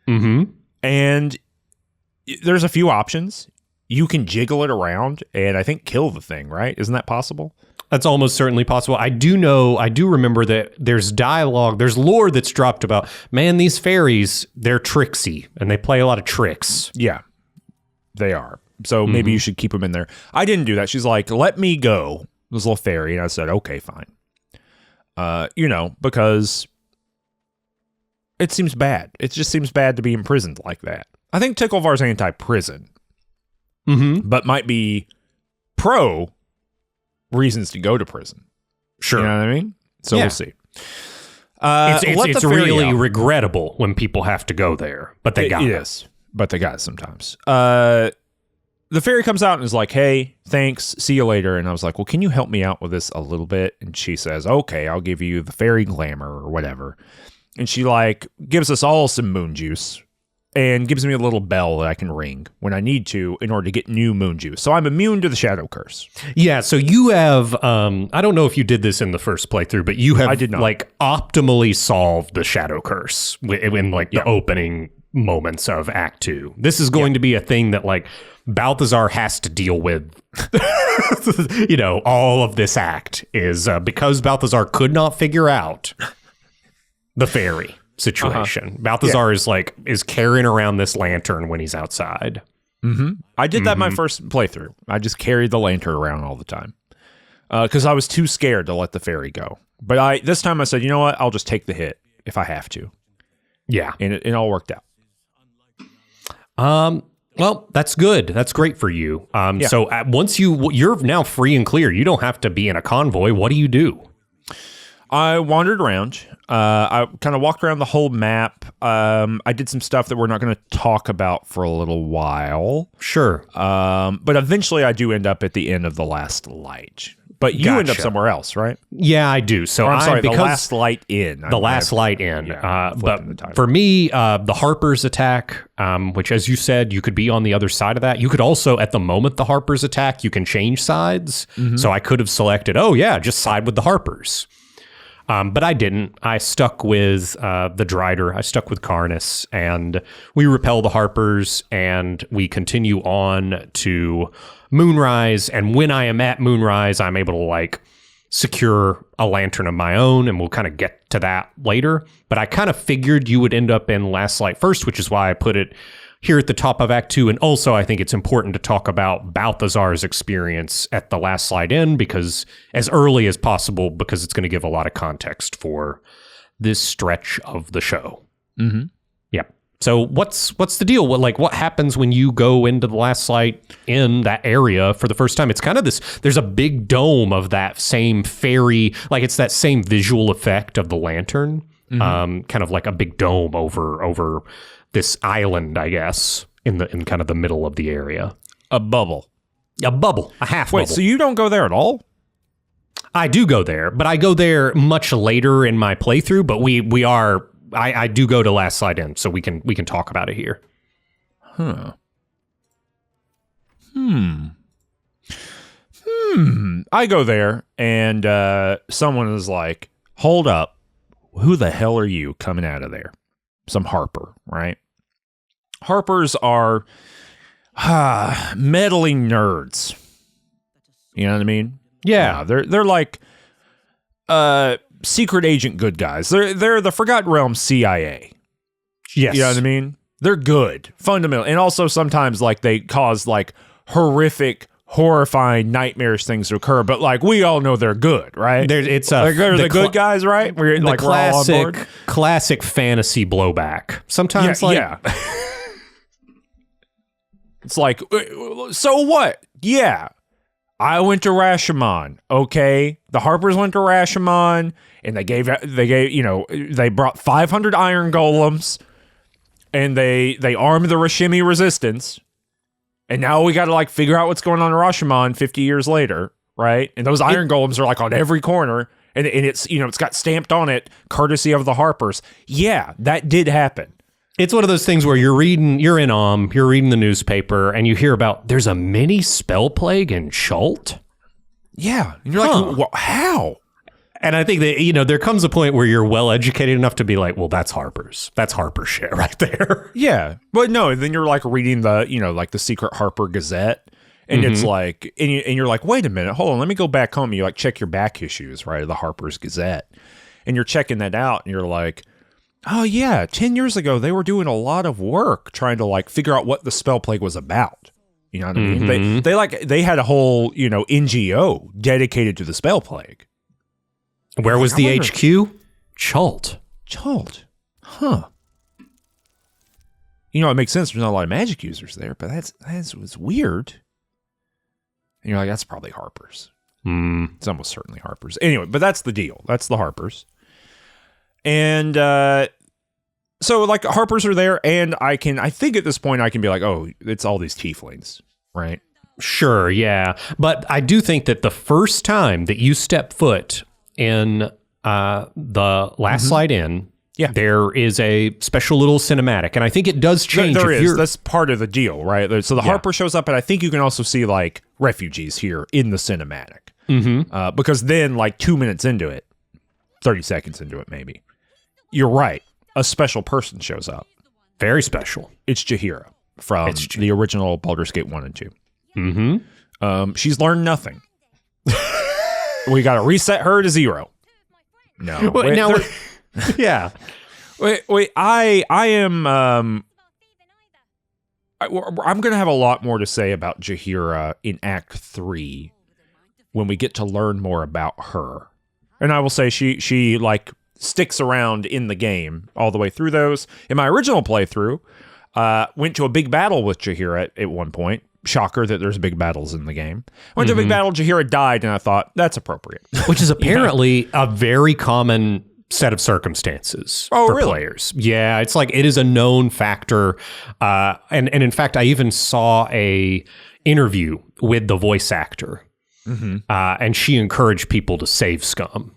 S4: Mm-hmm.
S3: And there's a few options. You can jiggle it around and I think kill the thing, right? Isn't that possible?
S4: That's almost certainly possible. I do remember that there's dialogue, there's lore that's dropped about, man, these fairies, they're tricksy and they play a lot of tricks.
S3: Yeah, they are. So maybe you should keep them in there. I didn't do that. She's like, let me go, this little fairy. And I said, okay, fine. Because it seems bad. It just seems bad to be imprisoned like that. I think Ticklevar's anti-prison, but might be pro reasons to go to prison.
S4: Sure.
S3: You know what I mean? So we'll see.
S4: It's really regrettable when people have to go there, but they got it.
S3: Yes, but they got it sometimes. The fairy comes out and is like, hey, thanks, see you later. And I was like, well, can you help me out with this a little bit? And she says, okay, I'll give you the fairy glamour or whatever. And she like gives us all some moon juice and gives me a little bell that I can ring when I need to in order to get new moon juice. So I'm immune to the shadow curse.
S4: Yeah, so you have, I don't know if you did this in the first playthrough, but you have
S3: I did not.
S4: like optimally solved the shadow curse in like the opening moments of Act 2. This is going to be a thing that like Balthazar has to deal with. All of this act is because Balthazar could not figure out the fairy situation. Balthazar is carrying around this lantern when he's outside.
S3: I did that my first playthrough. I just carried the lantern around all the time because I was too scared to let the fairy go. But this time I said, you know what? I'll just take the hit if I have to.
S4: Yeah,
S3: and it all worked out.
S4: Well, that's good. That's great for you. So once you're now free and clear, you don't have to be in a convoy. What do you do?
S3: I wandered around. I kind of walked around the whole map. I did some stuff that we're not going to talk about for a little while.
S4: Sure.
S3: But eventually I do end up at the end of the last light. But you end up somewhere else, right?
S4: Yeah, I do. So
S3: I'm sorry, the last light in.
S4: The last light in. But for me, the Harper's attack, which as you said, you could be on the other side of that. You could also, at the moment the Harper's attack, you can change sides. So I could have selected, just side with the Harpers. But I didn't. I stuck with the Drider. I stuck with Karnas, and we repel the Harpers, and we continue on to Moonrise. And when I am at Moonrise, I'm able to secure a lantern of my own, and we'll kind of get to that later. But I kind of figured you would end up in Last Light first, which is why I put it here at the top of Act 2. And also, I think it's important to talk about Balthazar's experience at the Last Light Inn because as early as possible, because it's going to give a lot of context for this stretch of the show. Yeah. So what's the deal? What happens when you go into the Last Light in that area for the first time? It's kind of there's a big dome of that same fairy, it's that same visual effect of the lantern, kind of like a big dome over this island, I guess, in kind of the middle of the area.
S3: A bubble,
S4: a half bubble.
S3: Wait, so you don't go there at all?
S4: I do go there, but I go there much later in my playthrough. But I do go to Last Light Inn, so we can talk about it here.
S3: I go there, and someone is like, hold up. Who the hell are you coming out of there? Some Harper, right? Harpers are meddling nerds. You know what I mean?
S4: Yeah.
S3: They're like secret agent good guys. They're the Forgotten Realm CIA.
S4: Yes.
S3: You know what I mean? They're good, fundamental. And also sometimes they cause horrific, horrifying, nightmarish things to occur, but we all know they're good, right?
S4: They're
S3: the good guys, right? We're we're all on board.
S4: Classic fantasy blowback. Sometimes
S3: it's so what? Yeah. I went to Rashomon, okay? The Harpers went to Rashomon, and they brought 500 iron golems, and they armed the Rashimi resistance. And now we got to figure out what's going on in Rashomon 50 years later, right? And those iron golems are on every corner, and it's it's got stamped on it courtesy of the Harpers. Yeah, that did happen.
S4: It's one of those things where you're reading the newspaper, and you hear about there's a mini spell plague in Schult.
S3: Yeah, and you're well, how?
S4: And I think that, there comes a point where you're well educated enough to be well, that's Harper's. That's Harper shit right there.
S3: Yeah. But no, then you're reading the, the secret Harper Gazette, And it's like, and you're like, wait a minute, hold on, let me go back home. And you like check your back issues, right, of the Harper's Gazette. And you're checking that out, and you're like, oh yeah, 10 years ago, they were doing a lot of work trying to like figure out what the spell plague was about. You know what I mean? They had a whole, NGO dedicated to the spell plague.
S4: Where was the HQ? Chult.
S3: Huh. It makes sense. There's not a lot of magic users there, but that's was weird. And you're like, that's probably Harper's. It's almost certainly Harper's. Anyway, but that's the deal. That's the Harper's. And so like Harper's are there, and I think at this point I can be like, oh, it's all these tieflings, right?
S4: Sure, yeah. But I do think that the first time that you step foot in the last slide in, there is a special little cinematic, and I think it does change.
S3: There is. That's part of the deal, right? So the Harper shows up, and I think you can also see like refugees here in the cinematic, because then like 2 minutes into it, 30 seconds into it, maybe, you're right. A special person shows up.
S4: Very special.
S3: It's Jaheira from the original Baldur's Gate 1 and 2. She's learned nothing. We got to reset her to 0. No.
S4: Well, yeah.
S3: Wait. I am. I'm going to have a lot more to say about Jaheira in Act 3 when we get to learn more about her. And I will say she like sticks around in the game all the way through those. In my original playthrough, went to a big battle with Jaheira at one point. Shocker that there's big battles in the game. Went to a big battle, Jaheira died, and I thought, that's appropriate.
S4: Which is apparently a very common set of circumstances for players. Yeah, it's like it is a known factor. And in fact, I even saw a interview with the voice actor, and she encouraged people to save Scum.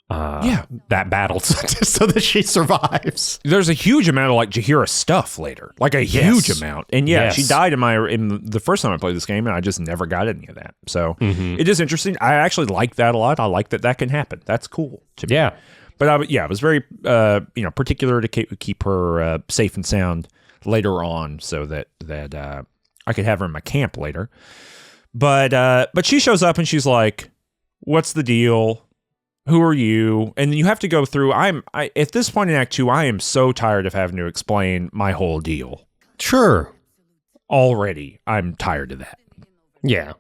S4: That battle so that she survives.
S3: There's a huge amount of like Jaheira stuff later, like a huge amount. And she died in the first time I played this game, and I just never got any of that. So it is interesting. I actually like that a lot. I like that can happen. That's cool to me.
S4: Yeah.
S3: But I was very particular to keep her safe and sound later on, so that I could have her in my camp later. But she shows up and she's like, "What's the deal? Who are you?" And you have to go through. At this point in Act 2, I am so tired of having to explain my whole deal.
S4: Sure.
S3: Already, I'm tired of that.
S4: Yeah.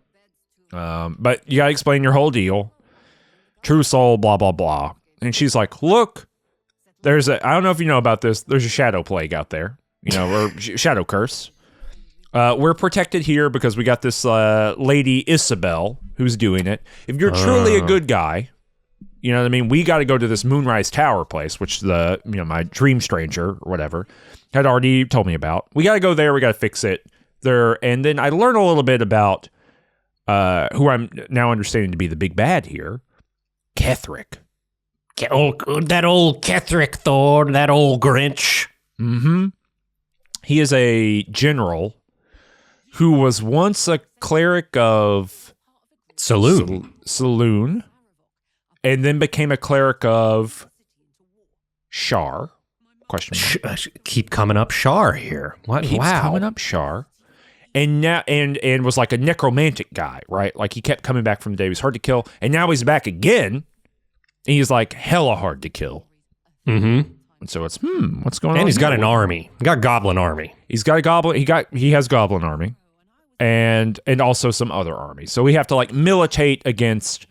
S3: But you got to explain your whole deal. True soul, blah, blah, blah. And she's like, look, I don't know if you know about this. There's a shadow plague out there, or shadow curse. We're protected here because we got this lady, Isabel, who's doing it. If you're truly a good guy, you know what I mean? We got to go to this Moonrise Tower place, which my dream stranger or whatever had already told me about. We got to go there. We got to fix it there. And then I learned a little bit about who I'm now understanding to be the big bad here, Ketheric.
S4: That old Ketheric Thor, that old Grinch.
S3: He is a general who was once a cleric of Saloon. And then became a cleric of Shar? Question mark.
S4: Keep coming up Shar here. What?
S3: Keeps coming up Shar. And now and was like a necromantic guy, right? Like he kept coming back from the day. He was hard to kill. And now he's back again. And he's like hella hard to kill. And so it's what's going on?
S4: And he's got an army. He got a goblin army.
S3: He's got a goblin. He has goblin army. And also some other armies. So we have to like militate against.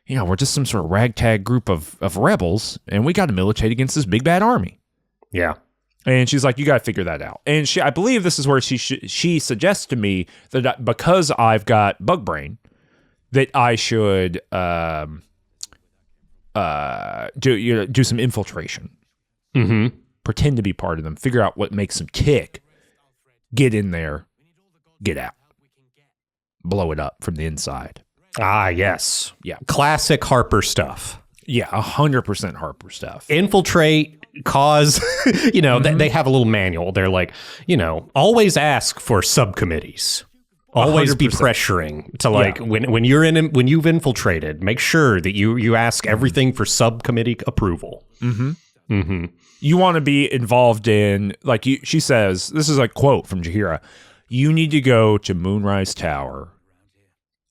S3: We're just some sort of ragtag group of rebels, and we got to militate against this big bad army.
S4: Yeah.
S3: And she's like, you got to figure that out. And I believe this is where she suggests to me that because I've got bug brain, that I should do some infiltration. Pretend to be part of them, figure out what makes them tick, get in there, get out, blow it up from the inside.
S4: Ah, yes.
S3: Yeah.
S4: Classic Harper stuff.
S3: Yeah, 100% Harper stuff.
S4: Infiltrate, cause, they have a little manual. They're like, always ask for subcommittees. Always 100%. Be pressuring to like, when you've infiltrated, make sure that you ask everything for subcommittee approval.
S3: You want to be involved in, she says, this is a quote from Jaheira, you need to go to Moonrise Tower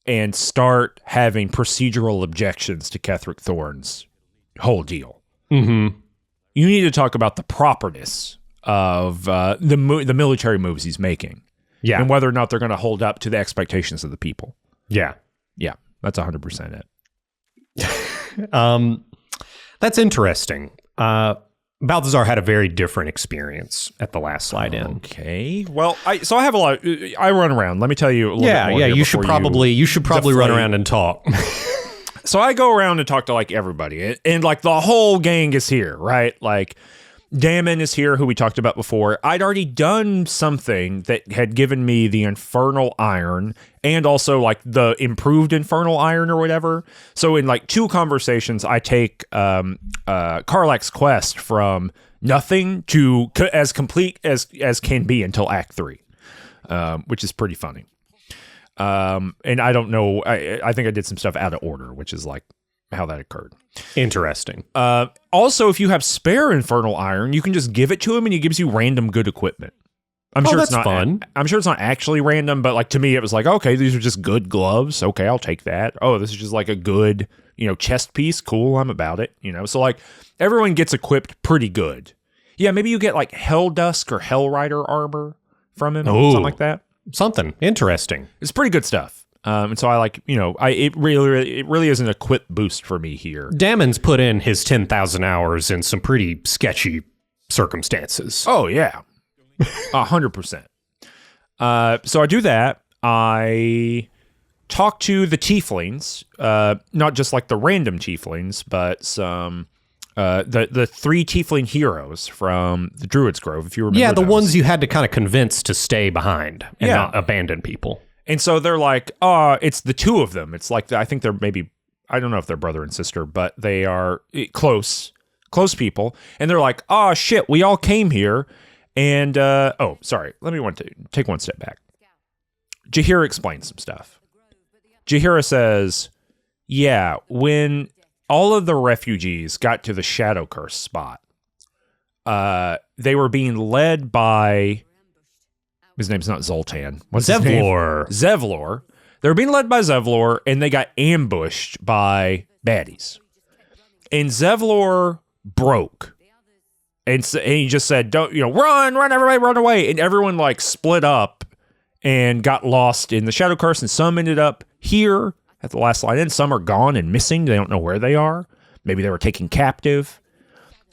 S3: and start having procedural objections to Ketheric Thorn's whole deal.
S4: Mm-hmm.
S3: You need to talk about the properness of the military moves he's making.
S4: Yeah.
S3: And whether or not they're going to hold up to the expectations of the people.
S4: Yeah.
S3: Yeah, that's 100% it.
S4: That's interesting. Balthazar had a very different experience at the last slide in.
S3: Okay. Well, I have a lot. I run around. Let me tell you a little bit more.
S4: Yeah. You should probably run around and talk.
S3: So I go around and talk to like everybody, and like the whole gang is here, right? Like Damon is here, who we talked about before. I'd already done something that had given me the Infernal Iron and also like the improved Infernal Iron or whatever. So in like 2 conversations, I take Karlach's quest from nothing to as complete as can be until Act 3, which is pretty funny. And I don't know, I think I did some stuff out of order, which is like how that occurred.
S4: Interesting.
S3: Also, if you have spare Infernal Iron, you can just give it to him and he gives you random good equipment. I'm sure
S4: that's
S3: it's not
S4: fun.
S3: I'm sure it's not actually random, but like to me it was like, okay, these are just good gloves. Okay, I'll take that. Oh, this is just like a good, chest piece. Cool, I'm about it. So like everyone gets equipped pretty good. Yeah, maybe you get like Hell Dusk or Hell Rider armor from him, something like that.
S4: Something interesting.
S3: It's pretty good stuff. And so I like, it really is an equip boost for me here.
S4: Damon's put in his 10,000 hours in some pretty sketchy circumstances.
S3: Oh yeah, 100%. So I do that. I talk to the tieflings, not just like the random tieflings, but some the 3 tiefling heroes from the Druid's Grove, if you remember.
S4: Yeah, the
S3: those.
S4: ones you had to kind of convince to stay behind and not abandon people.
S3: And so they're like, it's the 2 of them. It's like, I think they're maybe, I don't know if they're brother and sister, but they are close people. And they're like, shit, we all came here. And, sorry, let me take one step back. Jaheira explains some stuff. Jaheira says, yeah, when all of the refugees got to the Shadow Curse spot, they were being led by... His name's not Zoltan. What's
S4: Zevlor.
S3: His name? Zevlor. They were being led by Zevlor, and they got ambushed by baddies. And Zevlor broke. And he just said, "Don't run, everybody, run away!" And everyone like split up and got lost in the Shadow Curse. And some ended up here at the last line, and some are gone and missing. They don't know where they are. Maybe they were taken captive.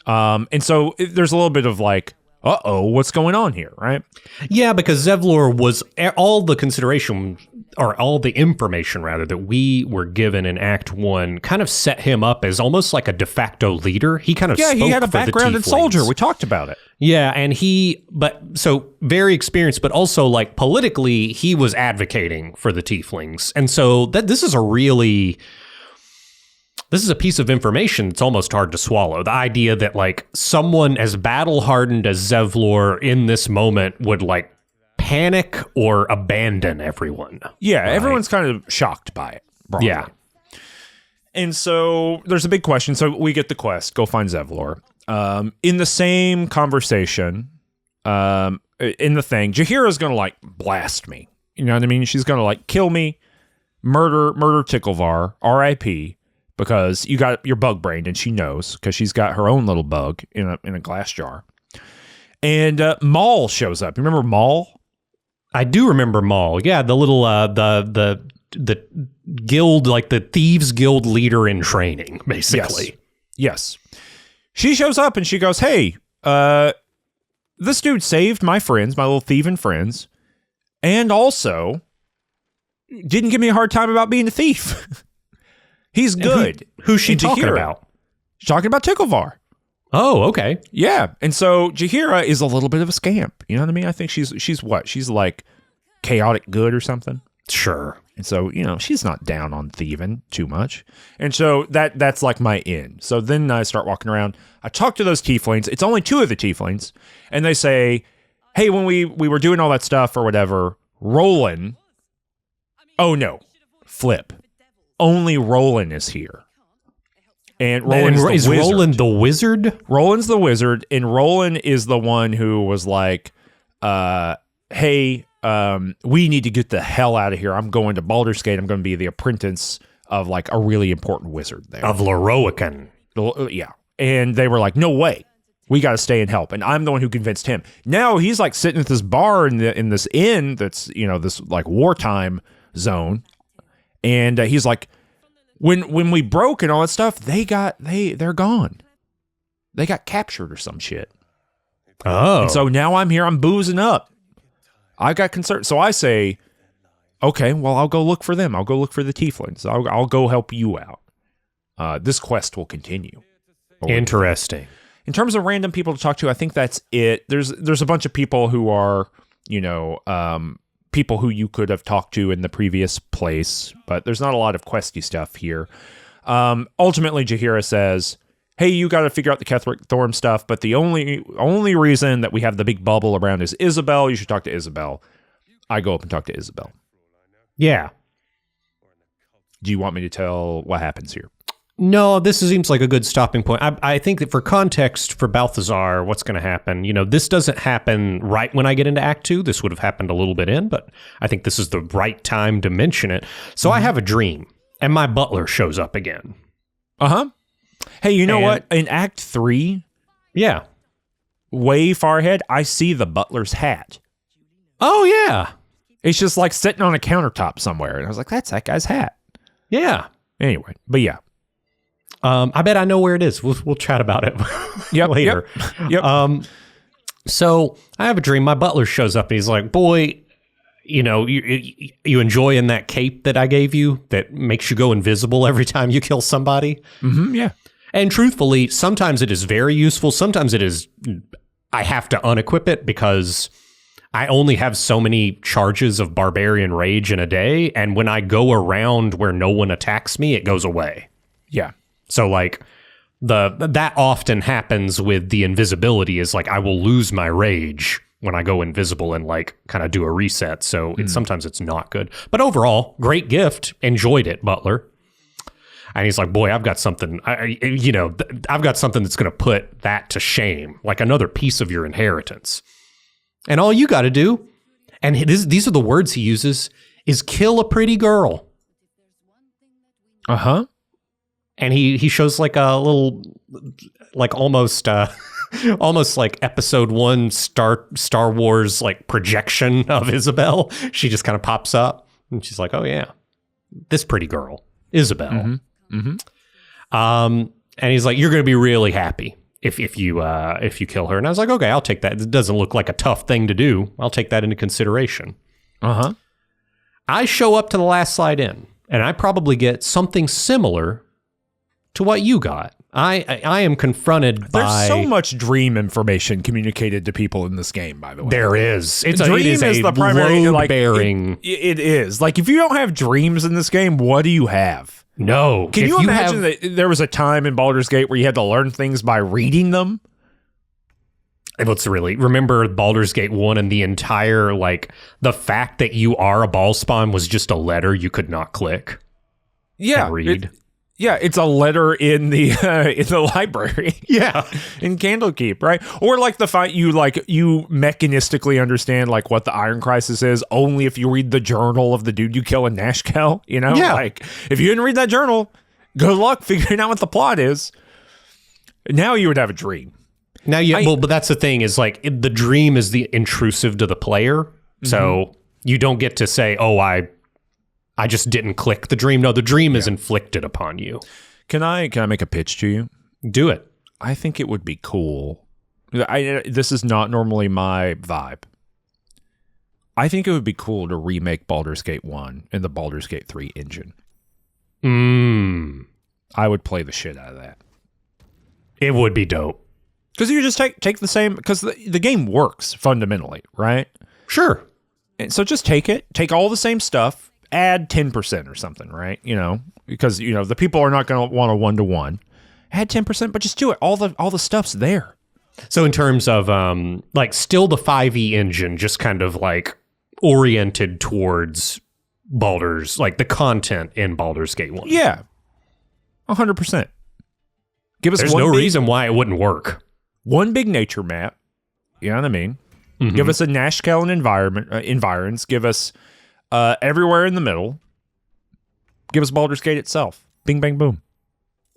S3: And so there's a little bit of like, what's going on here, right?
S4: Yeah, because Zevlor was all the consideration, or all the information rather, that we were given in Act 1 kind of set him up as almost like a de facto leader. He kind of spoke
S3: he had a
S4: for the
S3: background in
S4: tieflings.
S3: soldier. We talked about it.
S4: Yeah, and so very experienced, but also like politically, he was advocating for the tieflings. And so this is a piece of information that's almost hard to swallow. The idea that like someone as battle hardened as Zevlor in this moment would like panic or abandon everyone.
S3: Yeah, right? Everyone's kind of shocked by it. Broadly.
S4: Yeah.
S3: And so there's a big question. So we get the quest, go find Zevlor. In the same conversation, in the thing, Jaheira's going to like blast me. You know what I mean? She's going to like kill me, murder Ticklevar, R.I.P., because you're bug brained, and she knows because she's got her own little bug in a glass jar. And Maul shows up. You remember Maul?
S4: I do remember Maul. Yeah, the little the guild, like the thieves guild leader in training, basically.
S3: Yes. She shows up and she goes, "Hey, this dude saved my friends, my little thieving friends, and also didn't give me a hard time about being a thief." He's good.
S4: Who's she talking about?
S3: She's talking about Ticklevar.
S4: Oh, okay.
S3: Yeah. And so Jaheira is a little bit of a scamp. You know what I mean? I think she's what? She's like chaotic good or something.
S4: Sure.
S3: And so, she's not down on thieving too much. And so that's like my in. So then I start walking around. I talk to those tieflings. It's only 2 of the tieflings. And they say, hey, when we were doing all that stuff or whatever, Roland. Oh, no. Flip. Only Roland is here. And
S4: is Roland the wizard?
S3: Roland's the wizard, and Roland is the one who was like, hey, we need to get the hell out of here. I'm going to Baldur's Gate. I'm going to be the apprentice of like a really important wizard there.
S4: Of Leroican.
S3: Yeah. And they were like, no way. We got to stay and help. And I'm the one who convinced him. Now he's like sitting at this bar in this inn that's, this like wartime zone. And he's like, when we broke and all that stuff, they're gone. They got captured or some shit.
S4: Oh.
S3: And so now I'm here. I'm boozing up. I got concerned. So I say, okay, well, I'll go look for them. I'll go look for the tieflings. I'll go help you out. This quest will continue.
S4: Interesting.
S3: In terms of random people to talk to, I think that's it. There's a bunch of people who are, people who you could have talked to in the previous place, but there's not a lot of questy stuff here. Ultimately, Jaheira says, hey, you got to figure out the Ketheric Thorm stuff, but the only reason that we have the big bubble around is Isabel. You should talk to Isabel. I go up and talk to Isabel.
S4: Yeah.
S3: Do you want me to tell what happens here?
S4: No, this seems like a good stopping point. I think that for context for Balthazar, what's going to happen, this doesn't happen right when I get into Act 2. This would have happened a little bit in, but I think this is the right time to mention it. So I have a dream, and my butler shows up again.
S3: Uh-huh. Hey, you know what? In Act 3,
S4: yeah,
S3: way far ahead, I see the butler's hat.
S4: Oh, yeah.
S3: It's just like sitting on a countertop somewhere. And I was like, that's that guy's hat.
S4: Yeah.
S3: Anyway, but yeah.
S4: I bet I know where it is. We'll chat about it later.
S3: Yep.
S4: So I have a dream. My butler shows up and he's like, boy, you enjoying that cape that I gave you that makes you go invisible every time you kill somebody?
S3: Mm-hmm, yeah.
S4: And truthfully, sometimes it is very useful. Sometimes it is, I have to unequip it because I only have so many charges of barbarian rage in a day. And when I go around where no one attacks me, it goes away.
S3: Yeah.
S4: So like that often happens with the invisibility is like I will lose my rage when I go invisible and like kind of do a reset. So sometimes it's not good. But overall, great gift. Enjoyed it, Butler. And he's like, boy, I've got something, I've got something that's going to put that to shame, like another piece of your inheritance. And all you got to do, and these are the words he uses, is kill a pretty girl.
S3: Uh-huh.
S4: And he shows like a little, like almost like episode 1 Star Wars like projection of Isabel. She just kind of pops up and she's like, oh yeah, this pretty girl, Isabel.
S3: Mm-hmm. Mm-hmm.
S4: And he's like, you're going to be really happy if you kill her. And I was like, okay, I'll take that. It doesn't look like a tough thing to do. I'll take that into consideration.
S3: Uh-huh.
S4: I show up to the last slide in and I probably get something similar to what you got. I am confronted by...
S3: There's so much dream information communicated to people in this game, by the way.
S4: There is. It is
S3: the primary
S4: load-bearing...
S3: It is. Like, if you don't have dreams in this game, what do you have?
S4: No.
S3: Can you imagine that there was a time in Baldur's Gate where you had to learn things by reading them?
S4: Remember Baldur's Gate 1 and the entire, like, the fact that you are a ball spawn was just a letter you could not click and read?
S3: It's a letter in the library.
S4: Yeah,
S3: in Candlekeep, right? Or like the fact you mechanistically understand like what the Iron Crisis is only if you read the journal of the dude you kill in Nashkel.
S4: Yeah.
S3: Like if you didn't read that journal, good luck figuring out what the plot is. Now you would have a dream.
S4: Now, but that's the thing is like the dream is the intrusive to the player, so you don't get to say, oh, I just didn't click the dream. No, the dream is inflicted upon you.
S3: Can I make a pitch to you?
S4: Do it.
S3: I think it would be cool. This is not normally my vibe. I think it would be cool to remake Baldur's Gate 1 in the Baldur's Gate 3 engine. I would play the shit out of that.
S4: It would be dope.
S3: Because you just take the same... Because the game works fundamentally, right?
S4: Sure.
S3: And so just take all the same stuff, add 10% or something, right? Because, the people are not going to want a 1-to-1. Add 10%, but just do it. All the stuff's there.
S4: So in terms of, like, still the 5e engine, just kind of, like, oriented towards Baldur's, like, the content in Baldur's Gate 1.
S3: Yeah. 100%.
S4: There's no reason why it wouldn't work.
S3: One big nature map. You know what I mean? Give us a Nashkelin environs. Give us everywhere in the middle. Give us Baldur's Gate itself. Bing, bang, boom.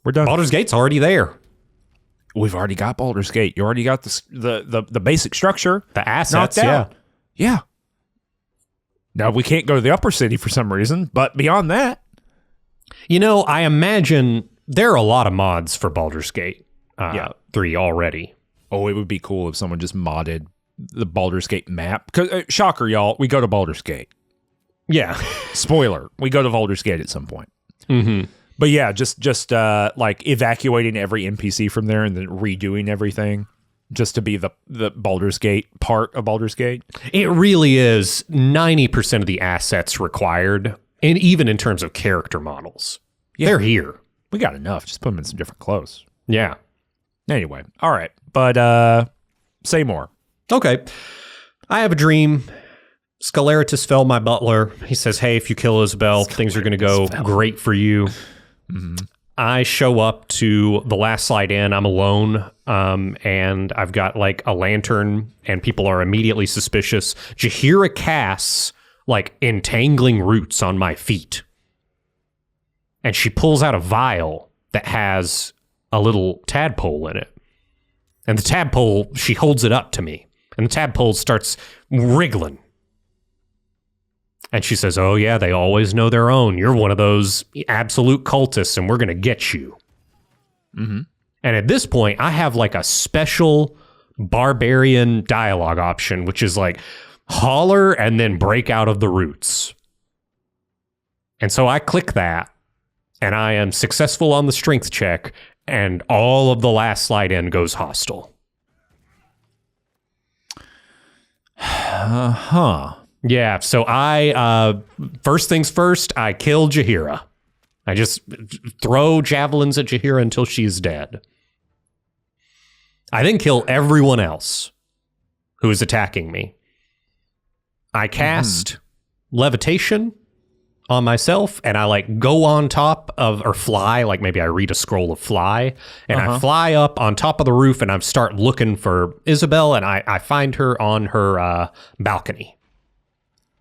S3: We're done.
S4: Baldur's Gate's already there.
S3: We've already got Baldur's Gate. You already got the basic structure.
S4: The assets, yeah.
S3: Yeah. Now, we can't go to the upper city for some reason, but beyond that.
S4: You know, I imagine there are a lot of mods for Baldur's Gate 3 already.
S3: Oh, it would be cool if someone just modded the Baldur's Gate map. 'Cause, shocker, y'all, we go to Baldur's Gate.
S4: Yeah.
S3: Spoiler, we go to Baldur's Gate at some point.
S4: Mm-hmm.
S3: But yeah, just like evacuating every NPC from there and then redoing everything just to be the Baldur's Gate part of Baldur's Gate.
S4: It really is 90% of the assets required, and even in terms of character models. Yeah. They're here.
S3: We got enough. Just put them in some different clothes.
S4: Yeah.
S3: Anyway, all right. But say more.
S4: Okay. I have a dream. Sceleratus fell my butler. He says, hey, if you kill Isabel, things are going to go great for you. Mm-hmm. I show up to the last slide in. I'm alone, and I've got like a lantern, and people are immediately suspicious. Jaheira casts like entangling roots on my feet, and she pulls out a vial that has a little tadpole in it. And the tadpole, she holds it up to me, and the tadpole starts wriggling. And she says, oh, yeah, they always know their own. You're one of those absolute cultists, and we're going to get you. Mm-hmm. And at this point, I have like a special barbarian dialogue option, which is like holler and then break out of the roots. And so I click that, and I am successful on the strength check, and all of the last slide in goes hostile.
S3: Huh.
S4: Yeah, so I, first things first, I kill Jaheira. I just throw javelins at Jaheira until she's dead. I then kill everyone else who is attacking me. I cast levitation on myself, and I like go on top of, or fly, like maybe I read a scroll of fly, and I fly up on top of the roof, and I start looking for Isabel, and I find her on her balcony.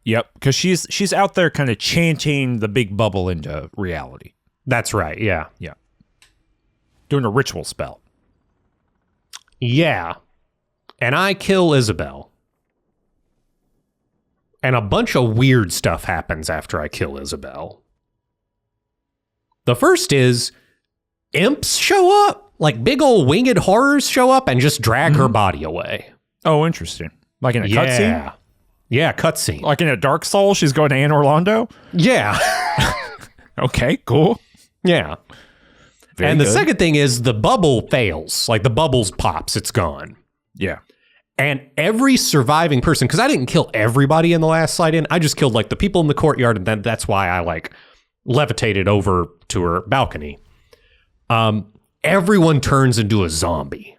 S3: Yep, because she's out there kind of chanting the big bubble into reality.
S4: That's right, yeah.
S3: Yeah. Doing a ritual spell.
S4: Yeah. And I kill Isabel. And a bunch of weird stuff happens after I kill Isabel. The first is imps show up, like big old winged horrors show up and just drag her body away.
S3: Oh, interesting. Like in a cutscene?
S4: Yeah, cutscene.
S3: Like in a Dark Souls, she's going to Anne Orlando?
S4: Yeah.
S3: Okay, cool.
S4: Yeah.
S3: Very
S4: and the
S3: good.
S4: second thing is the bubble fails. Like the bubbles pops, it's gone.
S3: Yeah.
S4: And every surviving person, because I didn't kill everybody in the last slide in, I just killed like the people in the courtyard, and then that's why I like levitated over to her balcony. Everyone turns into a zombie.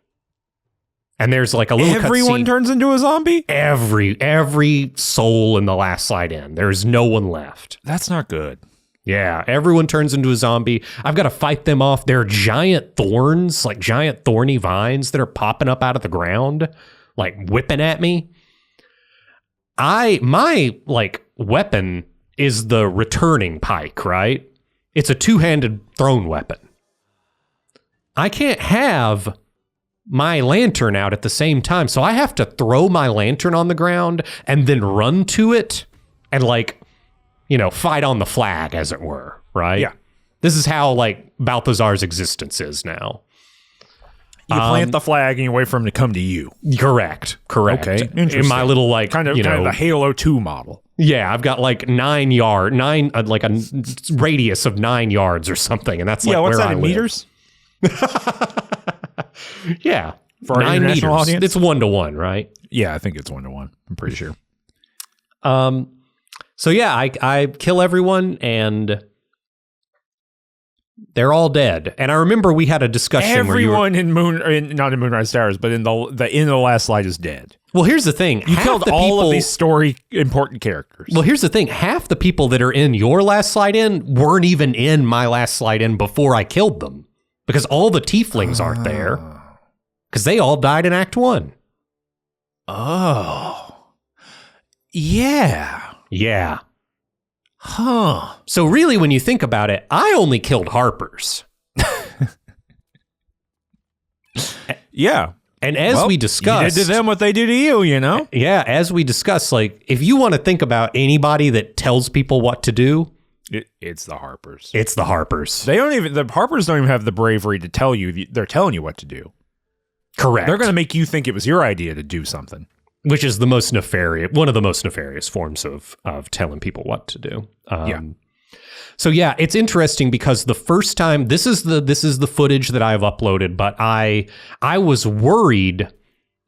S4: And there's like a little
S3: Everyone turns into a zombie?
S4: Every soul in the last slide in. There's no one left.
S3: That's not good.
S4: Yeah, everyone turns into a zombie. I've got to fight them off. There are giant thorns, like giant thorny vines that are popping up out of the ground, like whipping at me. My like weapon is the returning pike, right? It's a two-handed thrown weapon. I can't have my lantern out at the same time, so I have to throw my lantern on the ground and then run to it and like, you know, fight on the flag, as it were, right?
S3: Yeah.
S4: This is how like Balthazar's existence is now.
S3: You plant the flag and you wait for him to come to you.
S4: Correct.
S3: Okay, interesting.
S4: In my little like
S3: kind of a Halo 2 model.
S4: Yeah, I've got like 9 yard, like a radius of 9 yards or something, and that's like
S3: what's
S4: where
S3: that
S4: I
S3: in
S4: live.
S3: meters?
S4: Yeah,
S3: for our
S4: 9
S3: international
S4: meters.
S3: audience?
S4: It's 1-to-1, right?
S3: Yeah, I think it's 1-to-1. I'm pretty sure.
S4: So yeah, I kill everyone and they're all dead. And I remember we had a discussion
S3: Everyone not in Moonrise Towers, but in the last slide is dead.
S4: Well, here's the thing.
S3: You killed all of these story important characters.
S4: Well, here's the thing. Half the people that are in your last slide in weren't even in my last slide in before I killed them. Because all the tieflings aren't there. Because they all died in Act 1.
S3: Oh. Yeah.
S4: Yeah.
S3: Huh.
S4: So really, when you think about it, I only killed Harpers.
S3: Yeah.
S4: And as we discussed,
S3: you did to them what they do to you, you know?
S4: Yeah, as we discussed, like, if you want to think about anybody that tells people what to do,
S3: It's the Harpers.
S4: it's the Harpers.
S3: The Harpers don't even have the bravery to tell you, they're telling you what to do.
S4: Correct.
S3: They're going to make you think it was your idea to do something.
S4: Which is the most nefarious, one of the most nefarious forms of telling people what to do.
S3: Yeah.
S4: So yeah, it's interesting because the first time, this is the footage that I've uploaded, but I was worried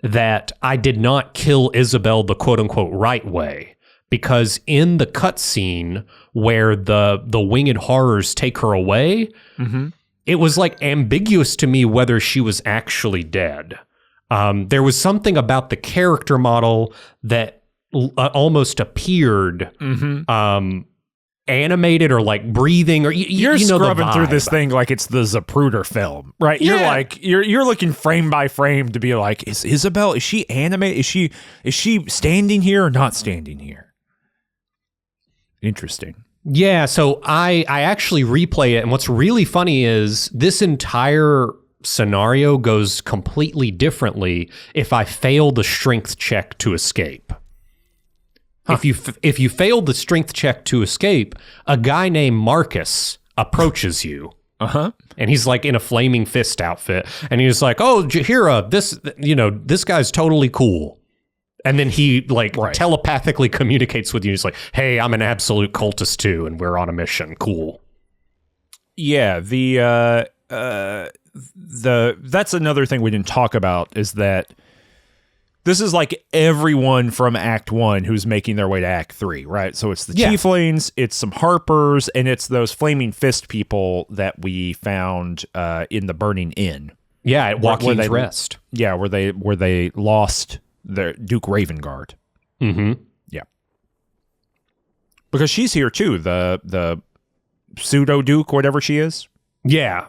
S4: that I did not kill Isabel the quote unquote right way, because in the cutscene where the winged horrors take her away, it was like ambiguous to me whether she was actually dead. There was something about the character model that almost appeared animated or like breathing, or you're
S3: You're
S4: know
S3: scrubbing
S4: the
S3: through this
S4: vibe.
S3: thing like it's the Zapruder film, right? You're
S4: Yeah.
S3: like you're looking frame by frame to be like, is Isabel, is she animated? Is she standing here or not standing here? Interesting.
S4: Yeah, so I actually replay it, and what's really funny is this entire scenario goes completely differently if I fail the strength check to escape. If you fail the strength check to escape, a guy named Marcus approaches you. And he's like in a flaming fist outfit, and he's like, "Oh, Jahira, this guy's totally cool." And then he like telepathically communicates with you. He's like, "Hey, I'm an absolute cultist too, and we're on a mission. Cool."
S3: Yeah, that's another thing we didn't talk about, is that this is like everyone from Act 1 who's making their way to Act 3, right? So it's the Tieflings, it's some Harpers, and it's those Flaming Fist people that we found in the Burning Inn.
S4: Yeah, at Joaquin's Rest.
S3: Yeah, where they lost the Duke Ravengard.
S4: Mm-hmm.
S3: Yeah. Because she's here too, the pseudo-Duke, whatever she is.
S4: Yeah,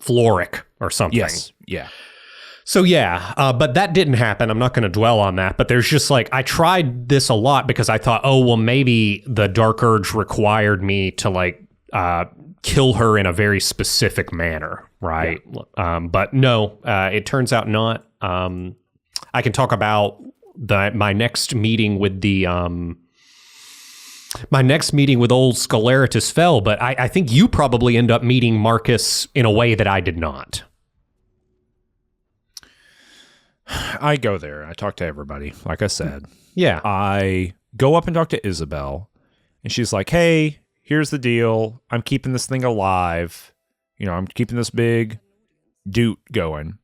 S4: Floric or something.
S3: Yes, yeah.
S4: So yeah, but that didn't happen. I'm not going to dwell on that, but there's just like, I tried this a lot because I thought, oh, well, maybe the Dark Urge required me to like kill her in a very specific manner, right? Yeah. But no, it turns out not. I can talk about my next meeting with the old Scaleratus Fell, but I think you probably end up meeting Marcus in a way that I did not.
S3: I go there. I talk to everybody. Like I said.
S4: Yeah.
S3: I go up and talk to Isabel, and she's like, "Hey, here's the deal. I'm keeping this thing alive. I'm keeping this big doot going."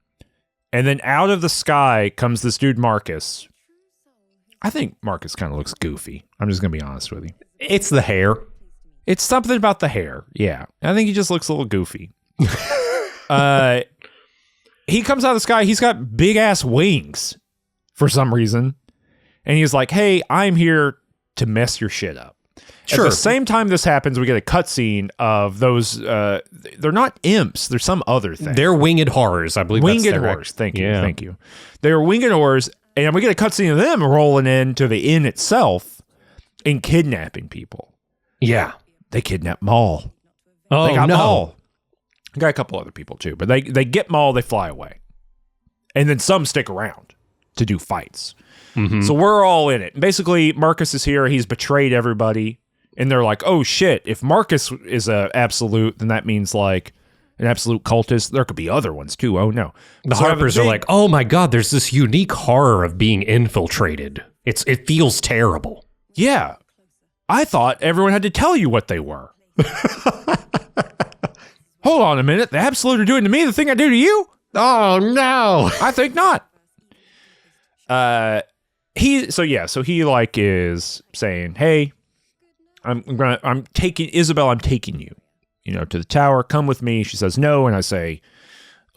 S3: And then out of the sky comes this dude, Marcus. I think Marcus kind of looks goofy. I'm just going to be honest with you.
S4: It's the hair.
S3: It's something about the hair. Yeah. I think he just looks a little goofy. He comes out of the sky. He's got big ass wings for some reason. And he's like, "Hey, I'm here to mess your shit up." Sure. At the same time this happens, we get a cutscene of those. They're not imps. They're some other thing.
S4: They're winged horrors, I believe.
S3: Winged horrors. Thank you. Thank you. They're winged horrors. And we get a cutscene of them rolling into the inn itself and kidnapping people.
S4: Yeah.
S3: They kidnap Maul.
S4: Oh,
S3: they got
S4: no.
S3: Maul. Got a couple other people too, but they get Maul, they fly away. And then some stick around to do fights. Mm-hmm. So we're all in it. Basically, Marcus is here. He's betrayed everybody. And they're like, "Oh shit, if Marcus is a absolute, then that means like an absolute cultist. There could be other ones too. Oh no."
S4: The Harpers are like, "Oh my god, there's this unique horror of being infiltrated. It feels terrible."
S3: Yeah. I thought everyone had to tell you what they were. Hold on a minute. The Absolute are doing to me the thing I do to you?
S4: Oh no.
S3: I think not. He like is saying, "Hey, I'm taking Isabel, I'm taking you, to the tower. Come with me." She says no, and I say,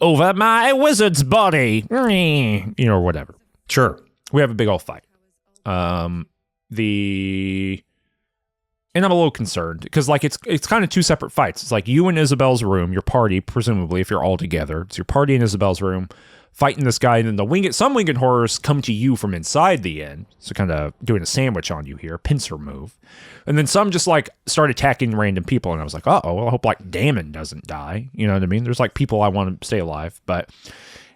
S3: "Over my wizard's body." Or whatever.
S4: Sure.
S3: We have a big old fight. And I'm a little concerned because like it's kind of two separate fights. It's like you in Isabel's room, your party, presumably if you're all together. It's your party in Isabel's room fighting this guy, and then some winged horrors come to you from inside the inn, so kind of doing a sandwich on you here, pincer move. And then some just like start attacking random people, and I was like, well, I hope like Damon doesn't die. You know what I mean? There's like people I want to stay alive, but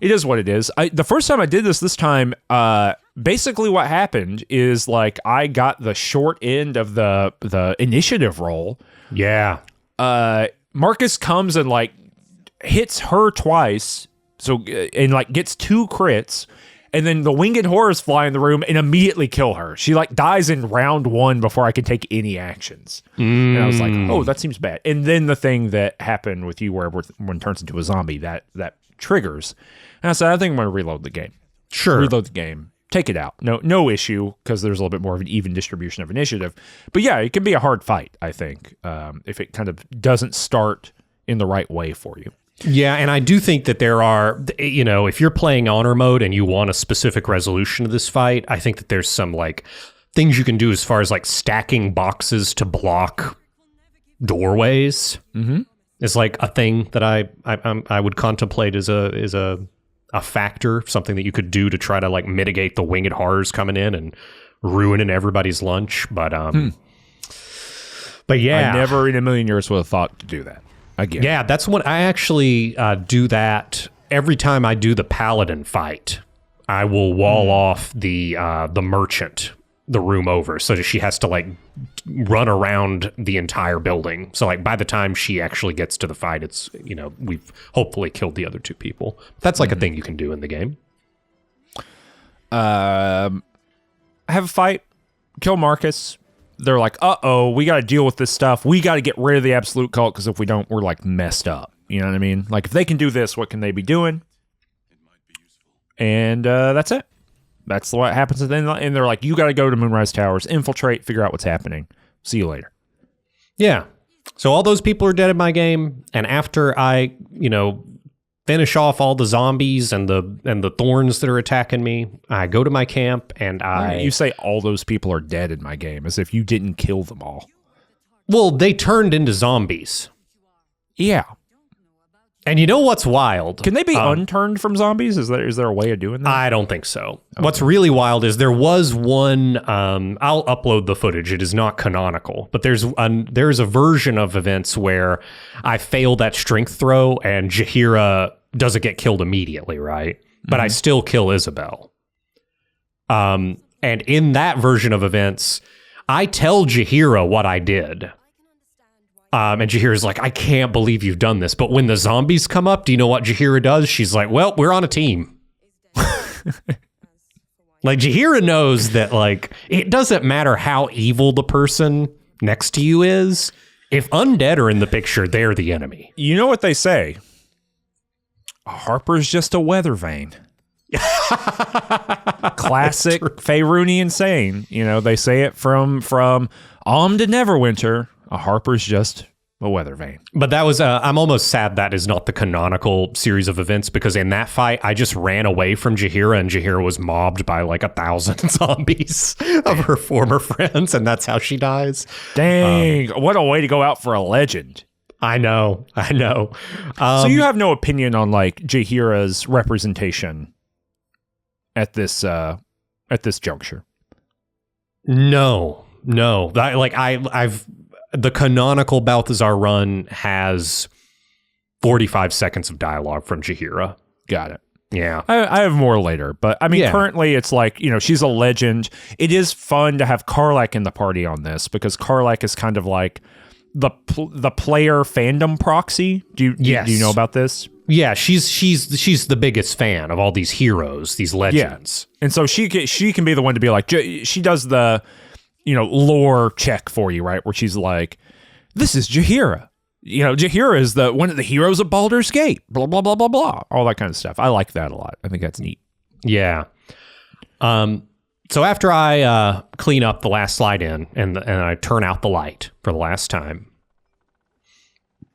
S3: it is what it is. The first time I did this time, basically what happened is like I got the short end of the initiative roll.
S4: Yeah.
S3: Marcus comes and like hits her twice, and like gets 2 crits, and then the winged horrors fly in the room and immediately kill her. She like dies in round 1 before I can take any actions. And I was like, oh, that seems bad. And then the thing that happened with you where one turns into a zombie, that triggers. And I said, I think I'm going to reload the game.
S4: Sure.
S3: Reload the game. Take it out. No issue, because there's a little bit more of an even distribution of initiative. But yeah, it can be a hard fight, I think, if it kind of doesn't start in the right way for you.
S4: Yeah, and I do think that there are, if you're playing honor mode and you want a specific resolution of this fight, I think that there's some like things you can do as far as like stacking boxes to block doorways. Mm-hmm. Is like a thing that I would contemplate as a factor, something that you could do to try to like mitigate the winged horrors coming in and ruining everybody's lunch. But yeah,
S3: I never in a million years would have thought to do that. Again.
S4: Yeah, that's what I actually do that every time I do the paladin fight. I will wall off the merchant the room over, so that she has to like run around the entire building. So like by the time she actually gets to the fight, it's we've hopefully killed the other 2 people. That's like a thing you can do in the game.
S3: Have a fight, kill Marcus. They're like, we got to deal with this stuff. We got to get rid of the absolute cult, because if we don't, we're like messed up. You know what I mean? Like if they can do this, what can they be doing? And that's it. That's what happens. And they're like, you got to go to Moonrise Towers, infiltrate, figure out what's happening. See you later.
S4: Yeah. So all those people are dead in my game. And after I, finish off all the zombies and the thorns that are attacking me, I go to my camp and
S3: You say all those people are dead in my game as if you didn't kill them all.
S4: Well, they turned into zombies.
S3: Yeah.
S4: And you know what's wild?
S3: Can they be unturned from zombies? Is there a way of doing that?
S4: I don't think so. Okay. What's really wild is there was one, I'll upload the footage. It is not canonical, but there's a version of events where I fail that strength throw and Jaheira doesn't get killed immediately, right? But I still kill Isabel. And in that version of events, I tell Jaheira what I did. And Jaheira's like, I can't believe you've done this. But when the zombies come up, do you know what Jaheira does? She's like, well, we're on a team. Like, Jaheira knows that, like, it doesn't matter how evil the person next to you is. If undead are in the picture, they're the enemy.
S3: You know what they say? Harper's just a weather vane. Classic Faerunian saying. They say it from Om to Neverwinter. A Harper's just a weather vane.
S4: But that was, I'm almost sad that is not the canonical series of events, because in that fight, I just ran away from Jaheira, and Jaheira was mobbed by like 1,000 zombies of her former friends, and that's how she dies.
S3: Dang, what a way to go out for a legend.
S4: I know.
S3: So you have no opinion on like Jaheira's representation at this juncture?
S4: No. I've the canonical Balthazar run has 45 seconds of dialogue from Jaheira.
S3: Got it.
S4: Yeah.
S3: I have more later, but I mean, currently it's like, she's a legend. It is fun to have Karlach in the party on this, because Karlach is kind of like the player fandom proxy. Do you know about this?
S4: Yeah, she's the biggest fan of all these heroes, these legends.
S3: Yeah. And so she can be the one to be like, she does the lore check for you, right? Where she's like, this is Jaheira. Jaheira is one of the heroes of Baldur's Gate, blah, blah, blah, blah, blah. All that kind of stuff. I like that a lot. I think that's neat.
S4: Yeah. So after I clean up the last slide in and I turn out the light for the last time,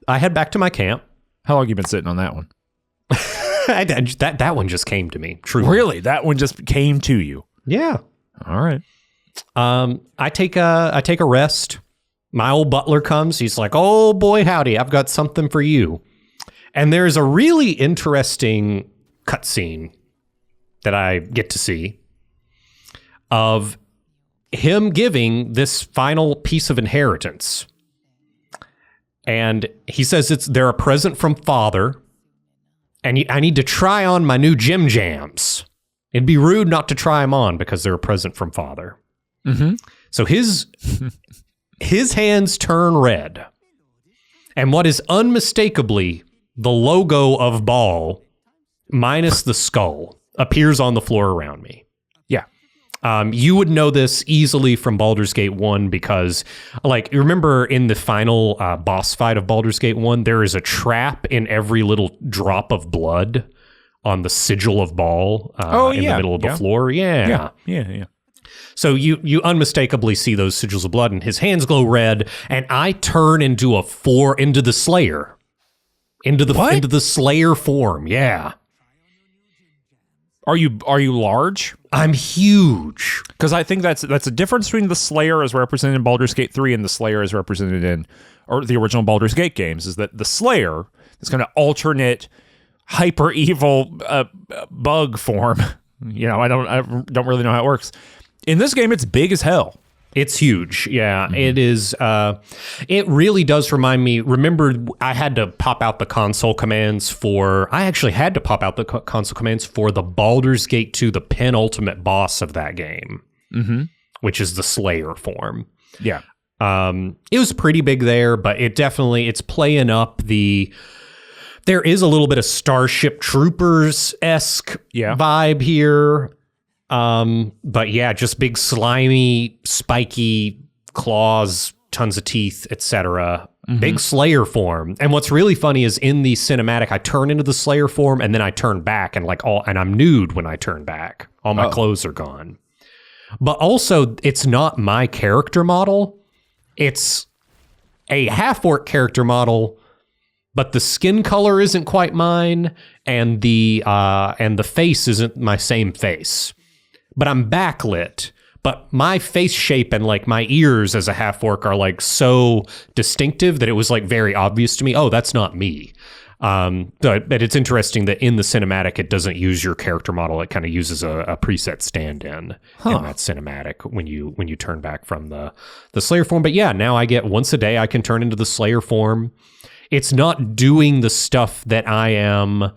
S4: I head back to my camp.
S3: How long have you been sitting on that one?
S4: That one just came to me. Truly.
S3: Really? That one just came to you?
S4: Yeah.
S3: All right.
S4: I take a rest. My old butler comes. He's like, oh boy, howdy, I've got something for you. And there's a really interesting cutscene that I get to see of him giving this final piece of inheritance. And he says they're a present from Father, and I need to try on my new gym jams. It'd be rude not to try them on because they're a present from Father. Mm-hmm. So his hands turn red, and what is unmistakably the logo of Ball, minus the skull, appears on the floor around me.
S3: Yeah.
S4: You would know this easily from Baldur's Gate 1 because, like, you remember in the final boss fight of Baldur's Gate 1, there is a trap in every little drop of blood on the sigil of Ball in the middle of the floor. Yeah. So you unmistakably see those sigils of blood, and his hands glow red, and I turn into the Slayer. Into the Slayer form, yeah.
S3: Are you large?
S4: I'm huge.
S3: Because I think that's a difference between the Slayer as represented in Baldur's Gate 3 and the Slayer as represented in or the original Baldur's Gate games, is that the Slayer is kind of alternate hyper evil bug form. I don't really know how it works. In this game, it's big as hell.
S4: It's huge. Yeah, It is. It really does remind me. Remember, I had to pop out the console commands for the Baldur's Gate 2, the penultimate boss of that game, which is the Slayer form.
S3: Yeah.
S4: It was pretty big there, but it's playing up there is a little bit of Starship Troopers-esque vibe here. But yeah, just big slimy, spiky claws, tons of teeth, etc. Big Slayer form. And what's really funny is in the cinematic, I turn into the Slayer form and then I turn back and I'm nude when I turn back. All my clothes are gone. But also, it's not my character model. It's a half-orc character model, but the skin color isn't quite mine, and the face isn't my same face. But I'm backlit, but my face shape and like my ears as a half-orc are like so distinctive that it was like very obvious to me, oh, that's not me. But it's interesting that in the cinematic, it doesn't use your character model. It kind of uses a preset stand-in in that cinematic when you turn back from the Slayer form. But yeah, now I get once a day, I can turn into the Slayer form. It's not doing the stuff that I am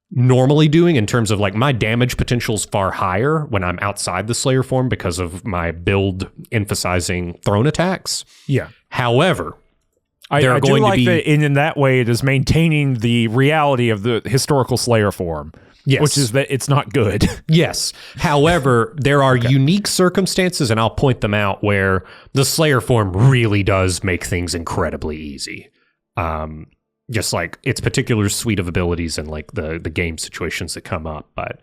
S4: normally doing in terms of like my damage potential is far higher when I'm outside the Slayer form because of my build emphasizing throne attacks.
S3: Yeah.
S4: However,
S3: I do like that in that way it is maintaining the reality of the historical Slayer form. Yes. Which is that it's not good.
S4: Yes. However, there are unique circumstances, and I'll point them out, where the Slayer form really does make things incredibly easy. Just like its particular suite of abilities and like the game situations that come up. But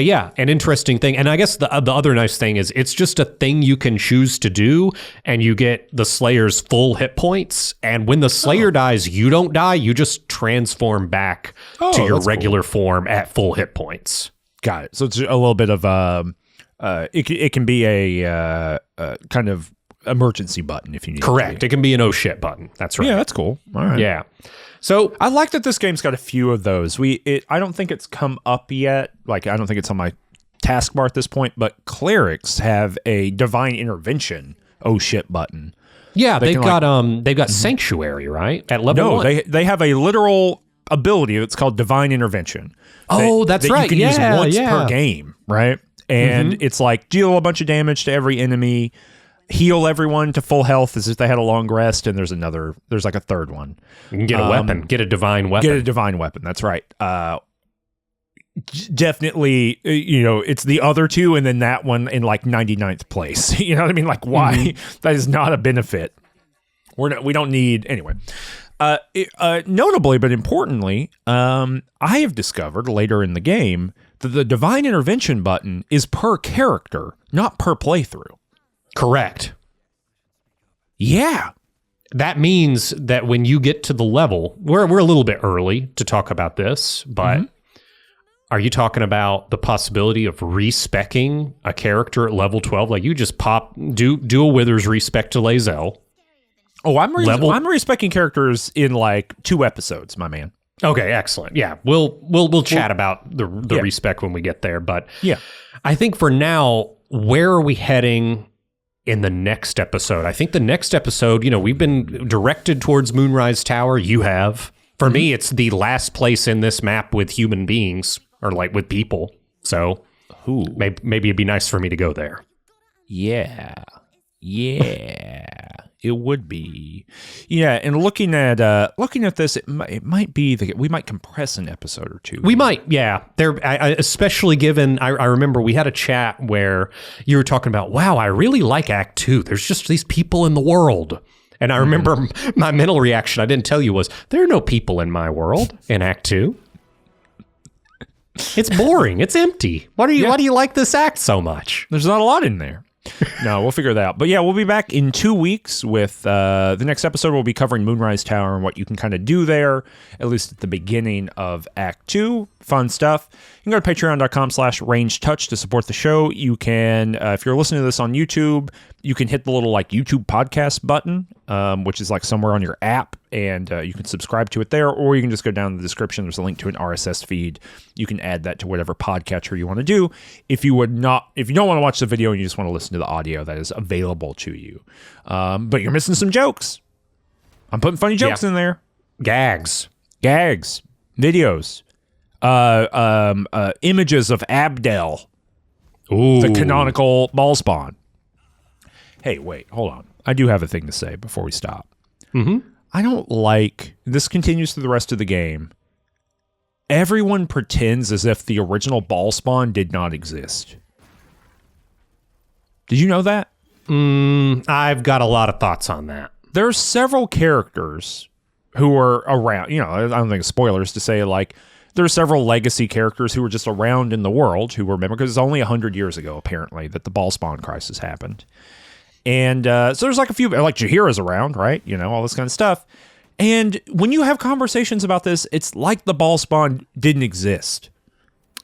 S4: yeah, an interesting thing. And I guess the other nice thing is it's just a thing you can choose to do, and you get the Slayer's full hit points. And when the Slayer dies, you don't die. You just transform back to your regular form at full hit points.
S3: Got it. So it's a little bit of it can be a kind of emergency button if you need.
S4: Correct. It can be an oh shit button. That's right.
S3: Yeah, that's cool. All right.
S4: Yeah. So
S3: I like that this game's got a few of those. I don't think it's come up yet. Like, I don't think it's on my taskbar at this point, but clerics have a divine intervention oh shit button.
S4: Yeah, they've got Sanctuary, right? At level 1.
S3: No, they have a literal ability that's called divine intervention.
S4: That's right.
S3: You can use once per game, right? And it's like deal a bunch of damage to every enemy, heal everyone to full health as if they had a long rest, and there's like a third one.
S4: You can get a weapon, get a divine weapon.
S3: Get a divine weapon, that's right. Definitely, it's the other two, and then that one in like 99th place. You know what I mean? Like, why? That is not a benefit. We don't need, anyway. Notably, but importantly, I have discovered later in the game that the divine intervention button is per character, not per playthrough.
S4: Correct.
S3: Yeah.
S4: That means that when you get to the level, we're a little bit early to talk about this, but are you talking about the possibility of respecking a character at level 12? Like you just do a Withers respec to Lae'zel.
S3: Oh, I'm respecting characters in like 2 episodes, my man.
S4: Okay, excellent. Yeah, we'll chat about the respec when we get there. But
S3: Yeah.
S4: I think for now, where are we heading in the next episode? I think the next episode, we've been directed towards Moonrise Tower. You have. For me, it's the last place in this map with human beings, or like with people. So maybe it'd be nice for me to go there.
S3: Yeah. It would be. Yeah, and looking at this, it might be we might compress an episode or two.
S4: We might, yeah. Especially given, I remember we had a chat where you were talking about, wow, I really like Act 2. There's just these people in the world. And I remember my mental reaction, I didn't tell you, was, there are no people in my world in Act 2. It's boring. It's empty. Why do you like this act so much?
S3: There's not a lot in there. No, we'll figure that out. But yeah, we'll be back in 2 weeks with the next episode. We'll be covering Moonrise Tower and what you can kind of do there, at least at the beginning of Act 2. Fun stuff. You can go to patreon.com/rangetouch to support the show. You can, if you're listening to this on YouTube, you can hit the little YouTube podcast button, which is somewhere on your app, and you can subscribe to it there, or you can just go down in the description. There's a link to an RSS feed. You can add that to whatever podcatcher you want to do. If you don't want to watch the video and you just want to listen to the audio, that is available to you. But you're missing some jokes. I'm putting funny jokes in there.
S4: Gags,
S3: videos, images of Abdel, the canonical ball spawn. Hey, wait, hold on. I do have a thing to say before we stop. I don't like, this continues through the rest of the game, everyone pretends as if the original ball spawn did not exist. Did you know that?
S4: I've got a lot of thoughts on that.
S3: There are several characters who are around, I don't think it's spoilers to say, there are several legacy characters who were just around in the world who remember, because it's only 100 years ago, apparently, that the ball spawn crisis happened. And so there's a few, Jaheira's around, right? All this kind of stuff. And when you have conversations about this, it's like the ball spawn didn't exist.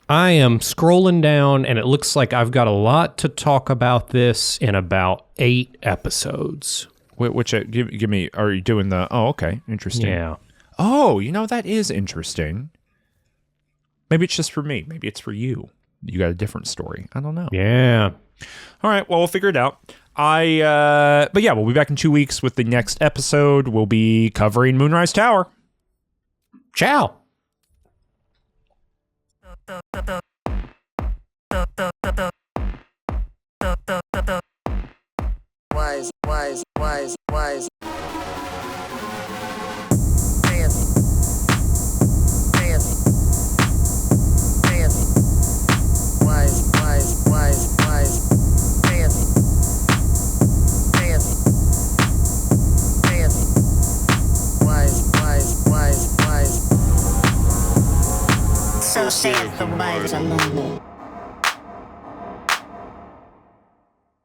S4: I am scrolling down, and it looks like I've got a lot to talk about this in about 8 episodes.
S3: Which, give me, are you doing the, oh, okay, interesting.
S4: Yeah.
S3: Oh, that is interesting. Maybe it's just for me. Maybe it's for you. You got a different story. I don't know.
S4: Yeah.
S3: All right, well, we'll figure it out. But yeah, we'll be back in 2 weeks with the next episode. We'll be covering Moonrise Tower.
S4: Ciao.
S1: Wise.
S2: So saith the wise among them.